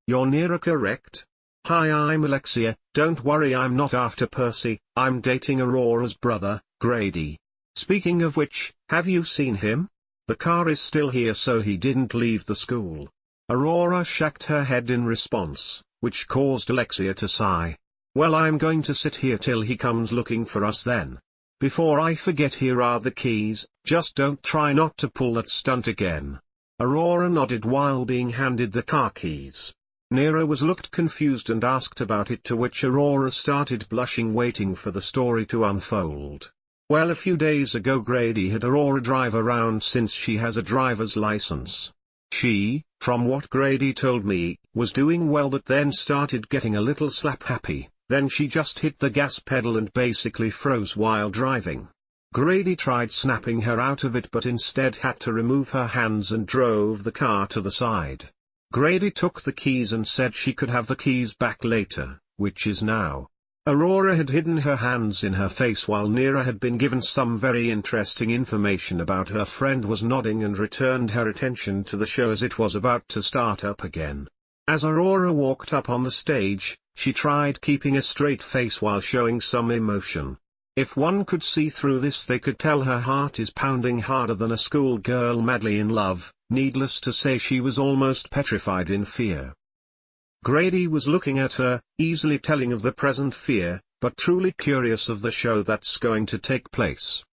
Speaker 1: Neera, correct?" "Hi, I'm Alexia. Don't worry, I'm not after Percy, I'm dating Aurora's brother, Grady. Speaking of which, have you seen him? The car is still here, so he didn't leave the school." Aurora shook her head in response, which caused Alexia to sigh. "Well, I'm going to sit here till he comes looking for us then. Before I forget, here are the keys, just don't try not to pull that stunt again." Aurora nodded while being handed the car keys. Neera looked confused and asked about it, to which Aurora started blushing, waiting for the story to unfold. "Well, a few days ago Grady had Aurora drive around since she has a driver's license. She, from what Grady told me, was doing well but then started getting a little slap happy, then she just hit the gas pedal and basically froze while driving. Grady tried snapping her out of it but instead had to remove her hands and drove the car to the side. Grady took the keys and said she could have the keys back later, which is now." Aurora had hidden her hands in her face while Neera had been given some very interesting information about her friend, was nodding and returned her attention to the show as it was about to start up again. As Aurora walked up on the stage, she tried keeping a straight face while showing some emotion. If one could see through this, they could tell her heart is pounding harder than a schoolgirl madly in love. Needless to say, she was almost petrified in fear. Grady was looking at her, easily telling of the present fear, but truly curious of the show that's going to take place.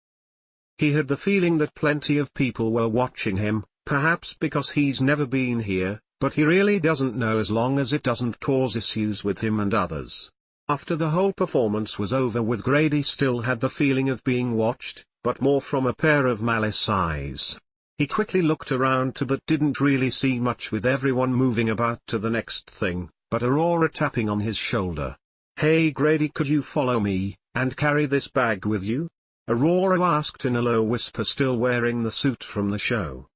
Speaker 1: He had the feeling that plenty of people were watching him, perhaps because he's never been here, but he really doesn't know as long as it doesn't cause issues with him and others. After the whole performance was over with, Grady still had the feeling of being watched, but more from a pair of malice eyes. He quickly looked around too but didn't really see much, with everyone moving about to the next thing, but Aurora tapping on his shoulder. "Hey Grady, could you follow me, and carry this bag with you?" Aurora asked in a low whisper, still wearing the suit from the show.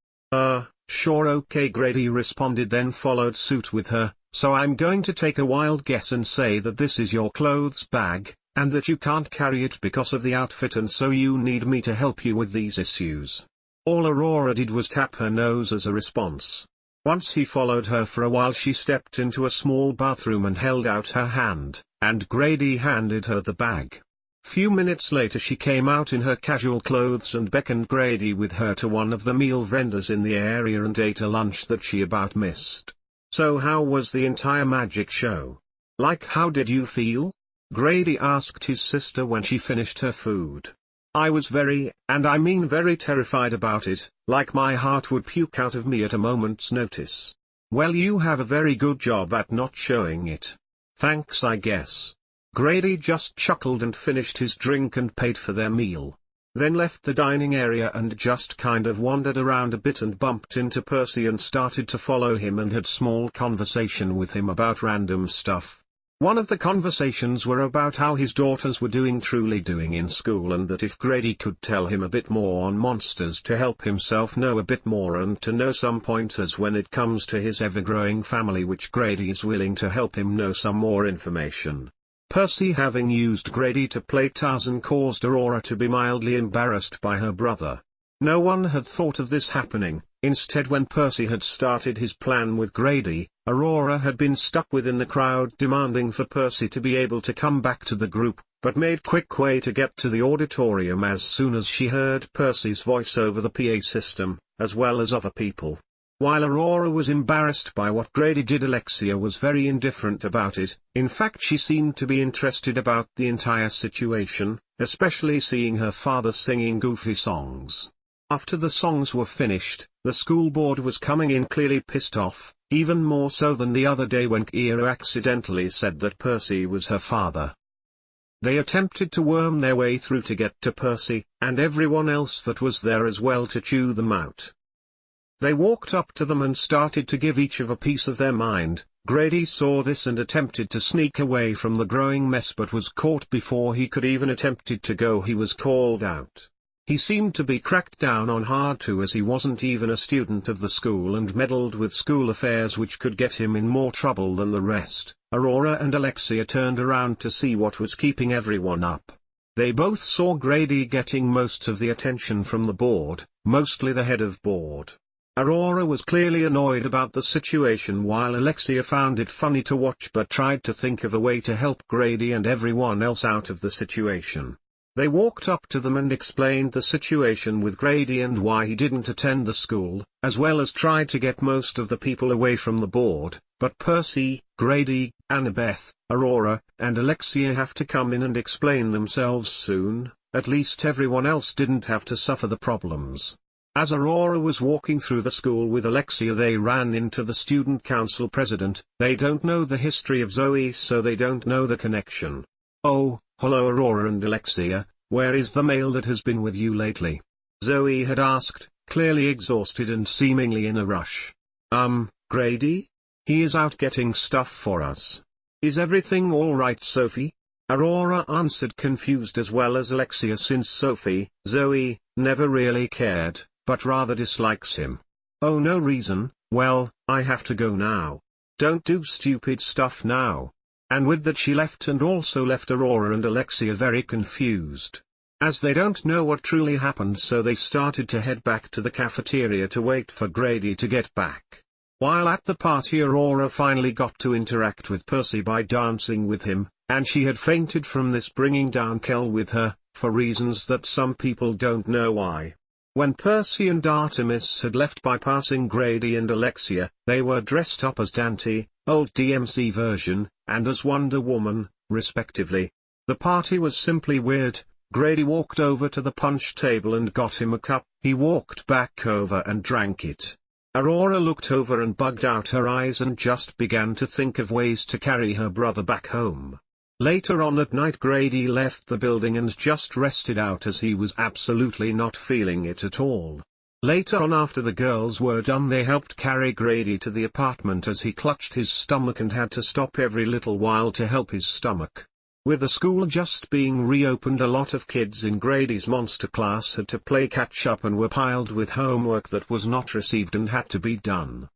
Speaker 1: Sure, okay," Grady responded, then followed suit with her. "So I'm going to take a wild guess and say that this is your clothes bag, and that you can't carry it because of the outfit, and so you need me to help you with these issues." All Aurora did was tap her nose as a response. Once he followed her for a while, she stepped into a small bathroom and held out her hand, and Grady handed her the bag. Few minutes later she came out in her casual clothes and beckoned Grady with her to one of the meal vendors in the area and ate a lunch that she about missed. "So how was the entire magic show? Like, how did you feel?" Grady asked his sister when she finished her food. "I was very, and I mean very, terrified about it, like my heart would puke out of me at a moment's notice." "Well, you have a very good job at not showing it. Thanks, I guess." Grady just chuckled and finished his drink and paid for their meal. Then left the dining area and just kind of wandered around a bit and bumped into Percy and started to follow him and had small conversation with him about random stuff. One of the conversations were about how his daughters were truly doing in school, and that if Grady could tell him a bit more on monsters to help himself know a bit more and to know some pointers when it comes to his ever-growing family, which Grady is willing to help him know some more information. Percy, having used Grady to play Tarzan, caused Aurora to be mildly embarrassed by her brother. No one had thought of this happening, Instead, when Percy had started his plan with Grady, Aurora had been stuck within the crowd demanding for Percy to be able to come back to the group, but made quick way to get to the auditorium as soon as she heard Percy's voice over the PA system, as well as other people. While Aurora was embarrassed by what Grady did, Alexia was very indifferent about it. In fact, she seemed to be interested about the entire situation, especially seeing her father singing goofy songs. After the songs were finished, the school board was coming in clearly pissed off, even more so than the other day when Kira accidentally said that Percy was her father. They attempted to worm their way through to get to Percy, and everyone else that was there as well, to chew them out. They walked up to them and started to give each of a piece of their mind. Grady saw this and attempted to sneak away from the growing mess, but was caught before he could even attempted to go. He was called out. He seemed to be cracked down on hard too, as he wasn't even a student of the school and meddled with school affairs, which could get him in more trouble than the rest. Aurora and Alexia turned around to see what was keeping everyone up. They both saw Grady getting most of the attention from the board, mostly the head of board. Aurora was clearly annoyed about the situation, while Alexia found it funny to watch but tried to think of a way to help Grady and everyone else out of the situation. They walked up to them and explained the situation with Grady and why he didn't attend the school, as well as tried to get most of the people away from the board, but Percy, Grady, Annabeth, Aurora, and Alexia have to come in and explain themselves soon. At least everyone else didn't have to suffer the problems. As Aurora was walking through the school with Alexia, they ran into the student council president. They don't know the history of Zoe, so they don't know the connection. "Oh, hello Aurora and Alexia, where is the male that has been with you lately?" Zoe had asked, clearly exhausted and seemingly in a rush. Grady? He is out getting stuff for us. Is everything all right, Sophie?" Aurora answered, confused as well as Alexia, since Zoe, never really cared, but rather dislikes him. "Oh, no reason. Well, I have to go now. Don't do stupid stuff now." And with that she left, and also left Aurora and Alexia very confused. As they don't know what truly happened, so they started to head back to the cafeteria to wait for Grady to get back. While at the party, Aurora finally got to interact with Percy by dancing with him, and she had fainted from this, bringing down Kel with her, for reasons that some people don't know why. When Percy and Artemis had left bypassing Grady and Alexia, they were dressed up as Dante, old DMC version, and as Wonder Woman, respectively. The party was simply weird. Grady walked over to the punch table and got him a cup. He walked back over and drank it. Aurora looked over and bugged out her eyes and just began to think of ways to carry her brother back home. Later on that night, Grady left the building and just rested out, as he was absolutely not feeling it at all. Later on, after the girls were done, they helped carry Grady to the apartment as he clutched his stomach and had to stop every little while to help his stomach. With the school just being reopened, a lot of kids in Grady's monster class had to play catch up and were piled with homework that was not received and had to be done.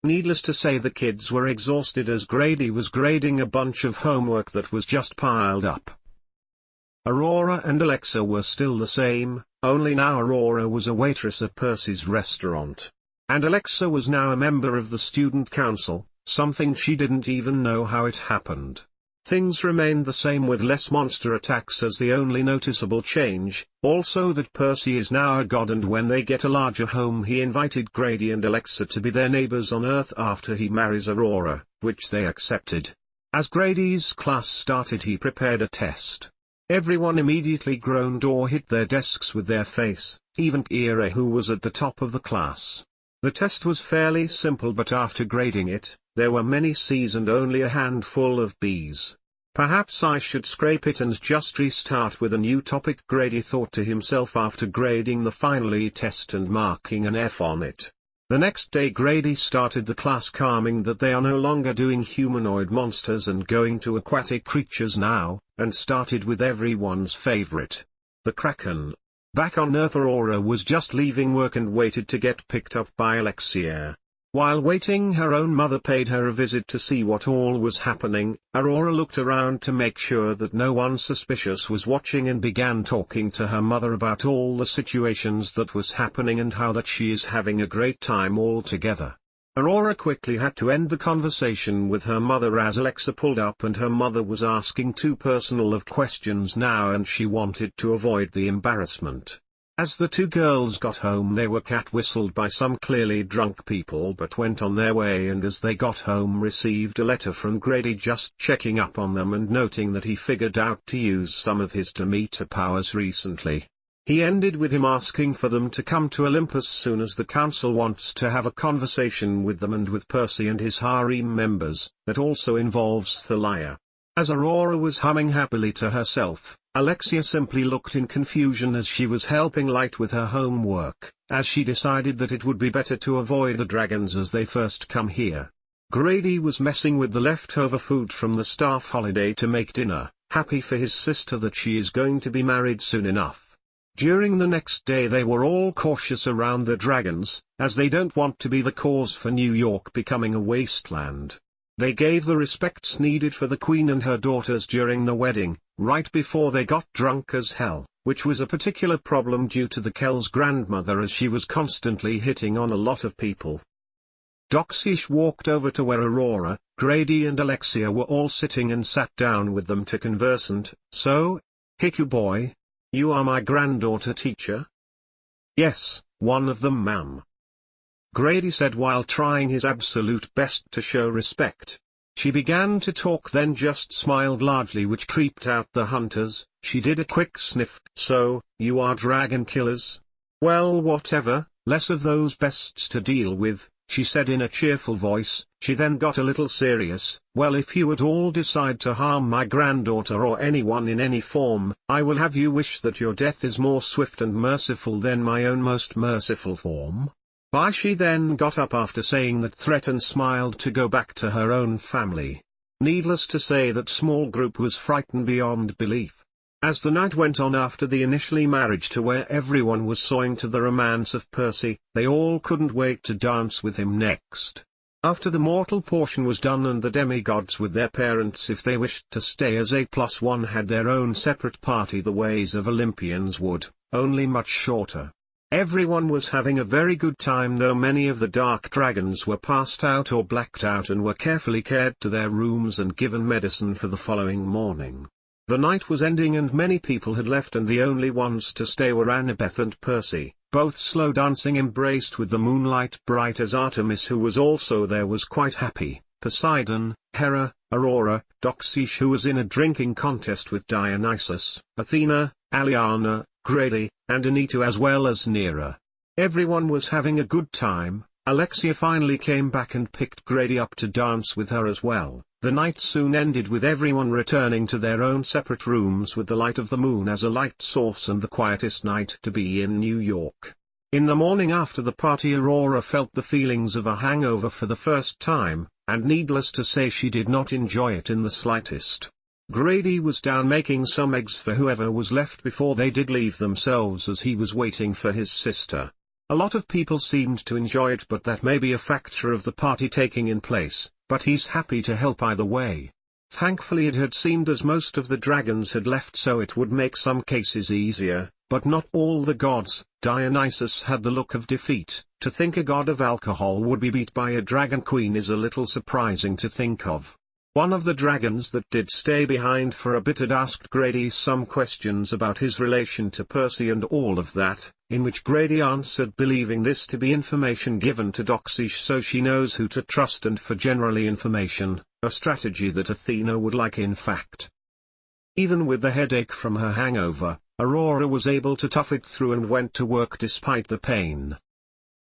Speaker 1: Needless to say, the kids were exhausted as Grady was grading a bunch of homework that was just piled up. Aurora and Alexa were still the same, only now Aurora was a waitress at Percy's restaurant. And Alexa was now a member of the student council, something she didn't even know how it happened. Things remained the same with less monster attacks as the only noticeable change, also that Percy is now a god, and when they get a larger home he invited Grady and Alexa to be their neighbors on Earth after he marries Aurora, which they accepted. As Grady's class started, he prepared a test. Everyone immediately groaned or hit their desks with their face, even Kira, who was at the top of the class. The test was fairly simple, but after grading it, there were many C's and only a handful of B's. Perhaps I should scrape it and just restart with a new topic, Grady thought to himself after grading the final E test and marking an F on it. The next day Grady started the class, calming that they are no longer doing humanoid monsters and going to aquatic creatures now, and started with everyone's favorite, the Kraken. Back on Earth, Aurora was just leaving work and waited to get picked up by Alexia. While waiting, her own mother paid her a visit to see what all was happening. Aurora looked around to make sure that no one suspicious was watching and began talking to her mother about all the situations that was happening and how that she is having a great time all together. Aurora quickly had to end the conversation with her mother as Alexa pulled up and her mother was asking too personal of questions now and she wanted to avoid the embarrassment. As the two girls got home they were cat-whistled by some clearly drunk people but went on their way, and as they got home received a letter from Grady just checking up on them and noting that he figured out to use some of his Demeter powers recently. He ended with him asking for them to come to Olympus soon as the council wants to have a conversation with them and with Percy and his harem members, that also involves Thalia. As Aurora was humming happily to herself, Alexia simply looked in confusion as she was helping Light with her homework, as she decided that it would be better to avoid the dragons as they first come here. Grady was messing with the leftover food from the staff holiday to make dinner, happy for his sister that she is going to be married soon enough. During the next day they were all cautious around the dragons, as they don't want to be the cause for New York becoming a wasteland. They gave the respects needed for the Queen and her daughters during the wedding, right before they got drunk as hell, which was a particular problem due to the Kell's grandmother as she was constantly hitting on a lot of people. Doxish walked over to where Aurora, Grady and Alexia were all sitting and sat down with them to converse and, "So, Hiku boy, you are my granddaughter teacher?" "Yes, one of them, ma'am," Grady said while trying his absolute best to show respect. She began to talk then just smiled largely, which creeped out the hunters. She did a quick sniff. "So, you are dragon killers? Well, whatever, less of those beasts to deal with," she said in a cheerful voice. She then got a little serious. "Well, if you at all decide to harm my granddaughter or anyone in any form, I will have you wish that your death is more swift and merciful than my own most merciful form." Why, she then got up after saying that threat and smiled to go back to her own family. Needless to say that small group was frightened beyond belief. As the night went on after the initially marriage to where everyone was sawing to the romance of Percy, they all couldn't wait to dance with him next. After the mortal portion was done and the demigods with their parents if they wished to stay as A+1 had their own separate party the ways of Olympians would, only much shorter. Everyone was having a very good time though many of the dark dragons were passed out or blacked out and were carefully carried to their rooms and given medicine for the following morning. The night was ending and many people had left and the only ones to stay were Annabeth and Percy, both slow dancing embraced with the moonlight bright as Artemis who was also there was quite happy, Poseidon, Hera, Aurora, Doxish who was in a drinking contest with Dionysus, Athena, Aliana, Grady, and Anita as well as Neera. Everyone was having a good time. Alexia finally came back and picked Grady up to dance with her as well. The night soon ended with everyone returning to their own separate rooms with the light of the moon as a light source and the quietest night to be in New York. In the morning after the party Aurora felt the feelings of a hangover for the first time, and needless to say she did not enjoy it in the slightest. Grady was down making some eggs for whoever was left before they did leave themselves as he was waiting for his sister. A lot of people seemed to enjoy it but that may be a factor of the party taking in place, but he's happy to help either way. Thankfully it had seemed as most of the dragons had left so it would make some cases easier, but not all the gods. Dionysus had the look of defeat. To think a god of alcohol would be beat by a dragon queen is a little surprising to think of. One of the dragons that did stay behind for a bit had asked Grady some questions about his relation to Percy and all of that, in which Grady answered believing this to be information given to Doxish so she knows who to trust and for generally information, a strategy that Athena would like in fact. Even with the headache from her hangover, Aurora was able to tough it through and went to work despite the pain.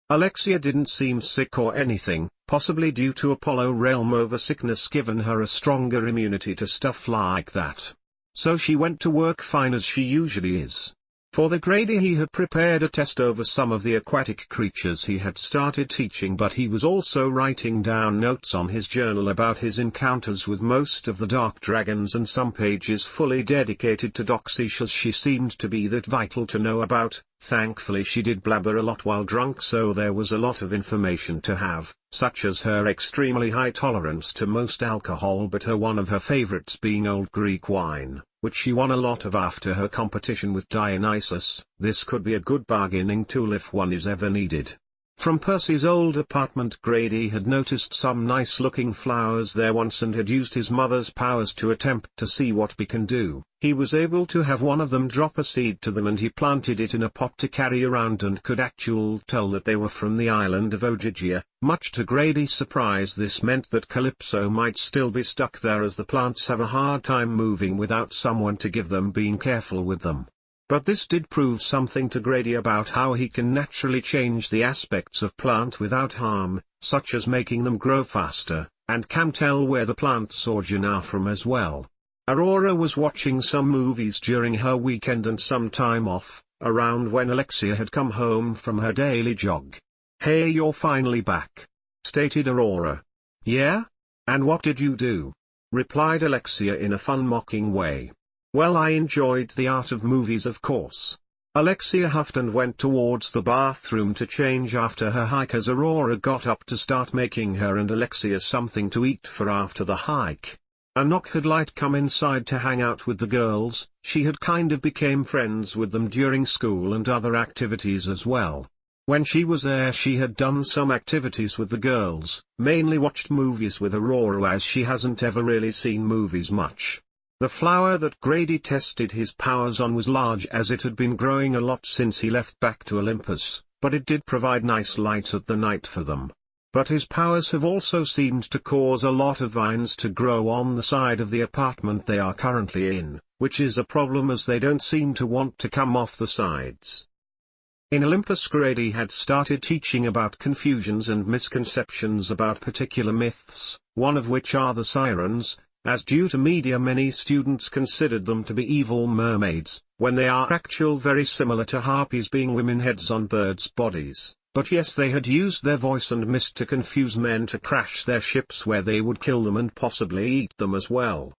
Speaker 1: Alexia didn't seem sick or anything, possibly due to Apollo realm over sickness given her a stronger immunity to stuff like that. So she went to work fine as she usually is. For the grader he had prepared a test over some of the aquatic creatures he had started teaching, but he was also writing down notes on his journal about his encounters with most of the dark dragons, and some pages fully dedicated to Doxy, she seemed to be that vital to know about. Thankfully she did blabber a lot while drunk, so there was a lot of information to have, such as her extremely high tolerance to most alcohol, but one of her favorites being old Greek wine, which she won a lot of after her competition with Dionysus. This could be a good bargaining tool if one is ever needed. From Percy's old apartment, Grady had noticed some nice-looking flowers there once and had used his mother's powers to attempt to see what he can do. He was able to have one of them drop a seed to them, and he planted it in a pot to carry around and could actually tell that they were from the island of Ogygia. Much to Grady's surprise, this meant that Calypso might still be stuck there, as the plants have a hard time moving without someone to give them being careful with them. But this did prove something to Grady about how he can naturally change the aspects of plant without harm, such as making them grow faster, and can tell where the plant's origin are from as well. Aurora was watching some movies during her weekend and some time off, around when Alexia had come home from her daily jog. "Hey, you're finally back," stated Aurora. "Yeah? And what did you do?" replied Alexia in a fun mocking way. "Well, I enjoyed the art of movies, of course." Alexia huffed and went towards the bathroom to change after her hike as Aurora got up to start making her and Alexia something to eat for after the hike. A knock had come inside to hang out with the girls. She had kind of became friends with them during school and other activities as well. When she was there she had done some activities with the girls, mainly watched movies with Aurora, as she hasn't ever really seen movies much. The flower that Grady tested his powers on was large, as it had been growing a lot since he left back to Olympus, but it did provide nice light at the night for them. But his powers have also seemed to cause a lot of vines to grow on the side of the apartment they are currently in, which is a problem as they don't seem to want to come off the sides. In Olympus, Grady had started teaching about confusions and misconceptions about particular myths, one of which are the sirens, as due to media many students considered them to be evil mermaids, when they are actually very similar to harpies, being women heads on birds' bodies. But yes, they had used their voice and mist to confuse men to crash their ships, where they would kill them and possibly eat them as well.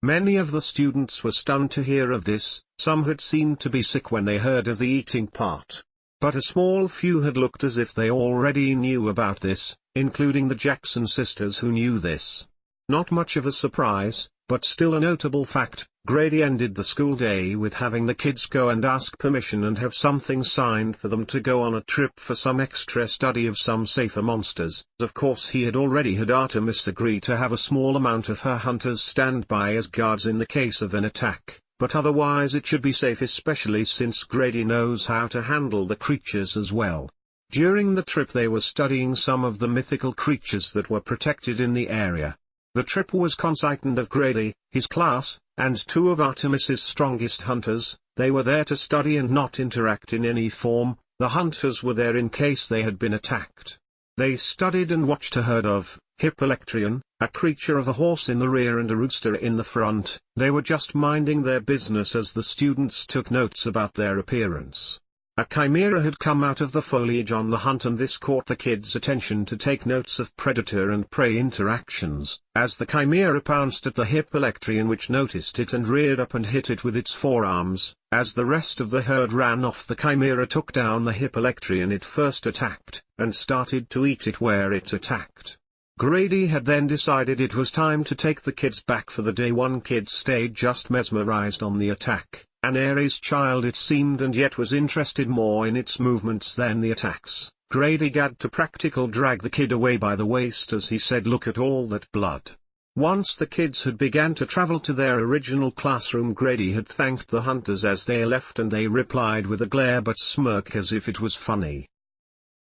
Speaker 1: Many of the students were stunned to hear of this. Some had seemed to be sick when they heard of the eating part. But a small few had looked as if they already knew about this, including the Jackson sisters, who knew this. Not much of a surprise, but still a notable fact. Grady ended the school day with having the kids go and ask permission and have something signed for them to go on a trip for some extra study of some safer monsters. Of course, he had already had Artemis agree to have a small amount of her hunters stand by as guards in the case of an attack, but otherwise it should be safe, especially since Grady knows how to handle the creatures as well. During the trip they were studying some of the mythical creatures that were protected in the area. The trip was consistent of Grady, his class, and two of Artemis's strongest hunters. They were there to study and not interact in any form. The hunters were there in case they had been attacked. They studied and watched a herd of Hippolectrion, a creature of a horse in the rear and a rooster in the front. They were just minding their business as the students took notes about their appearance. A chimera had come out of the foliage on the hunt, and this caught the kids' attention to take notes of predator and prey interactions, as the chimera pounced at the Hippolectrion, which noticed it and reared up and hit it with its forearms. As the rest of the herd ran off, the chimera took down the Hippolectrion it first attacked, and started to eat it where it attacked. Grady had then decided it was time to take the kids back for the day. One kid stayed just mesmerized on the attack. An Aries child it seemed, and yet was interested more in its movements than the attacks. Grady had to practically drag the kid away by the waist as he said, "Look at all that blood." Once the kids had begun to travel to their original classroom, Grady had thanked the hunters as they left, and they replied with a glare but smirk as if it was funny.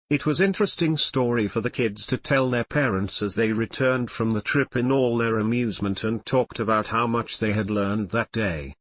Speaker 1: It was interesting story for the kids to tell their parents as they returned from the trip in all their amusement and talked about how much they had learned that day.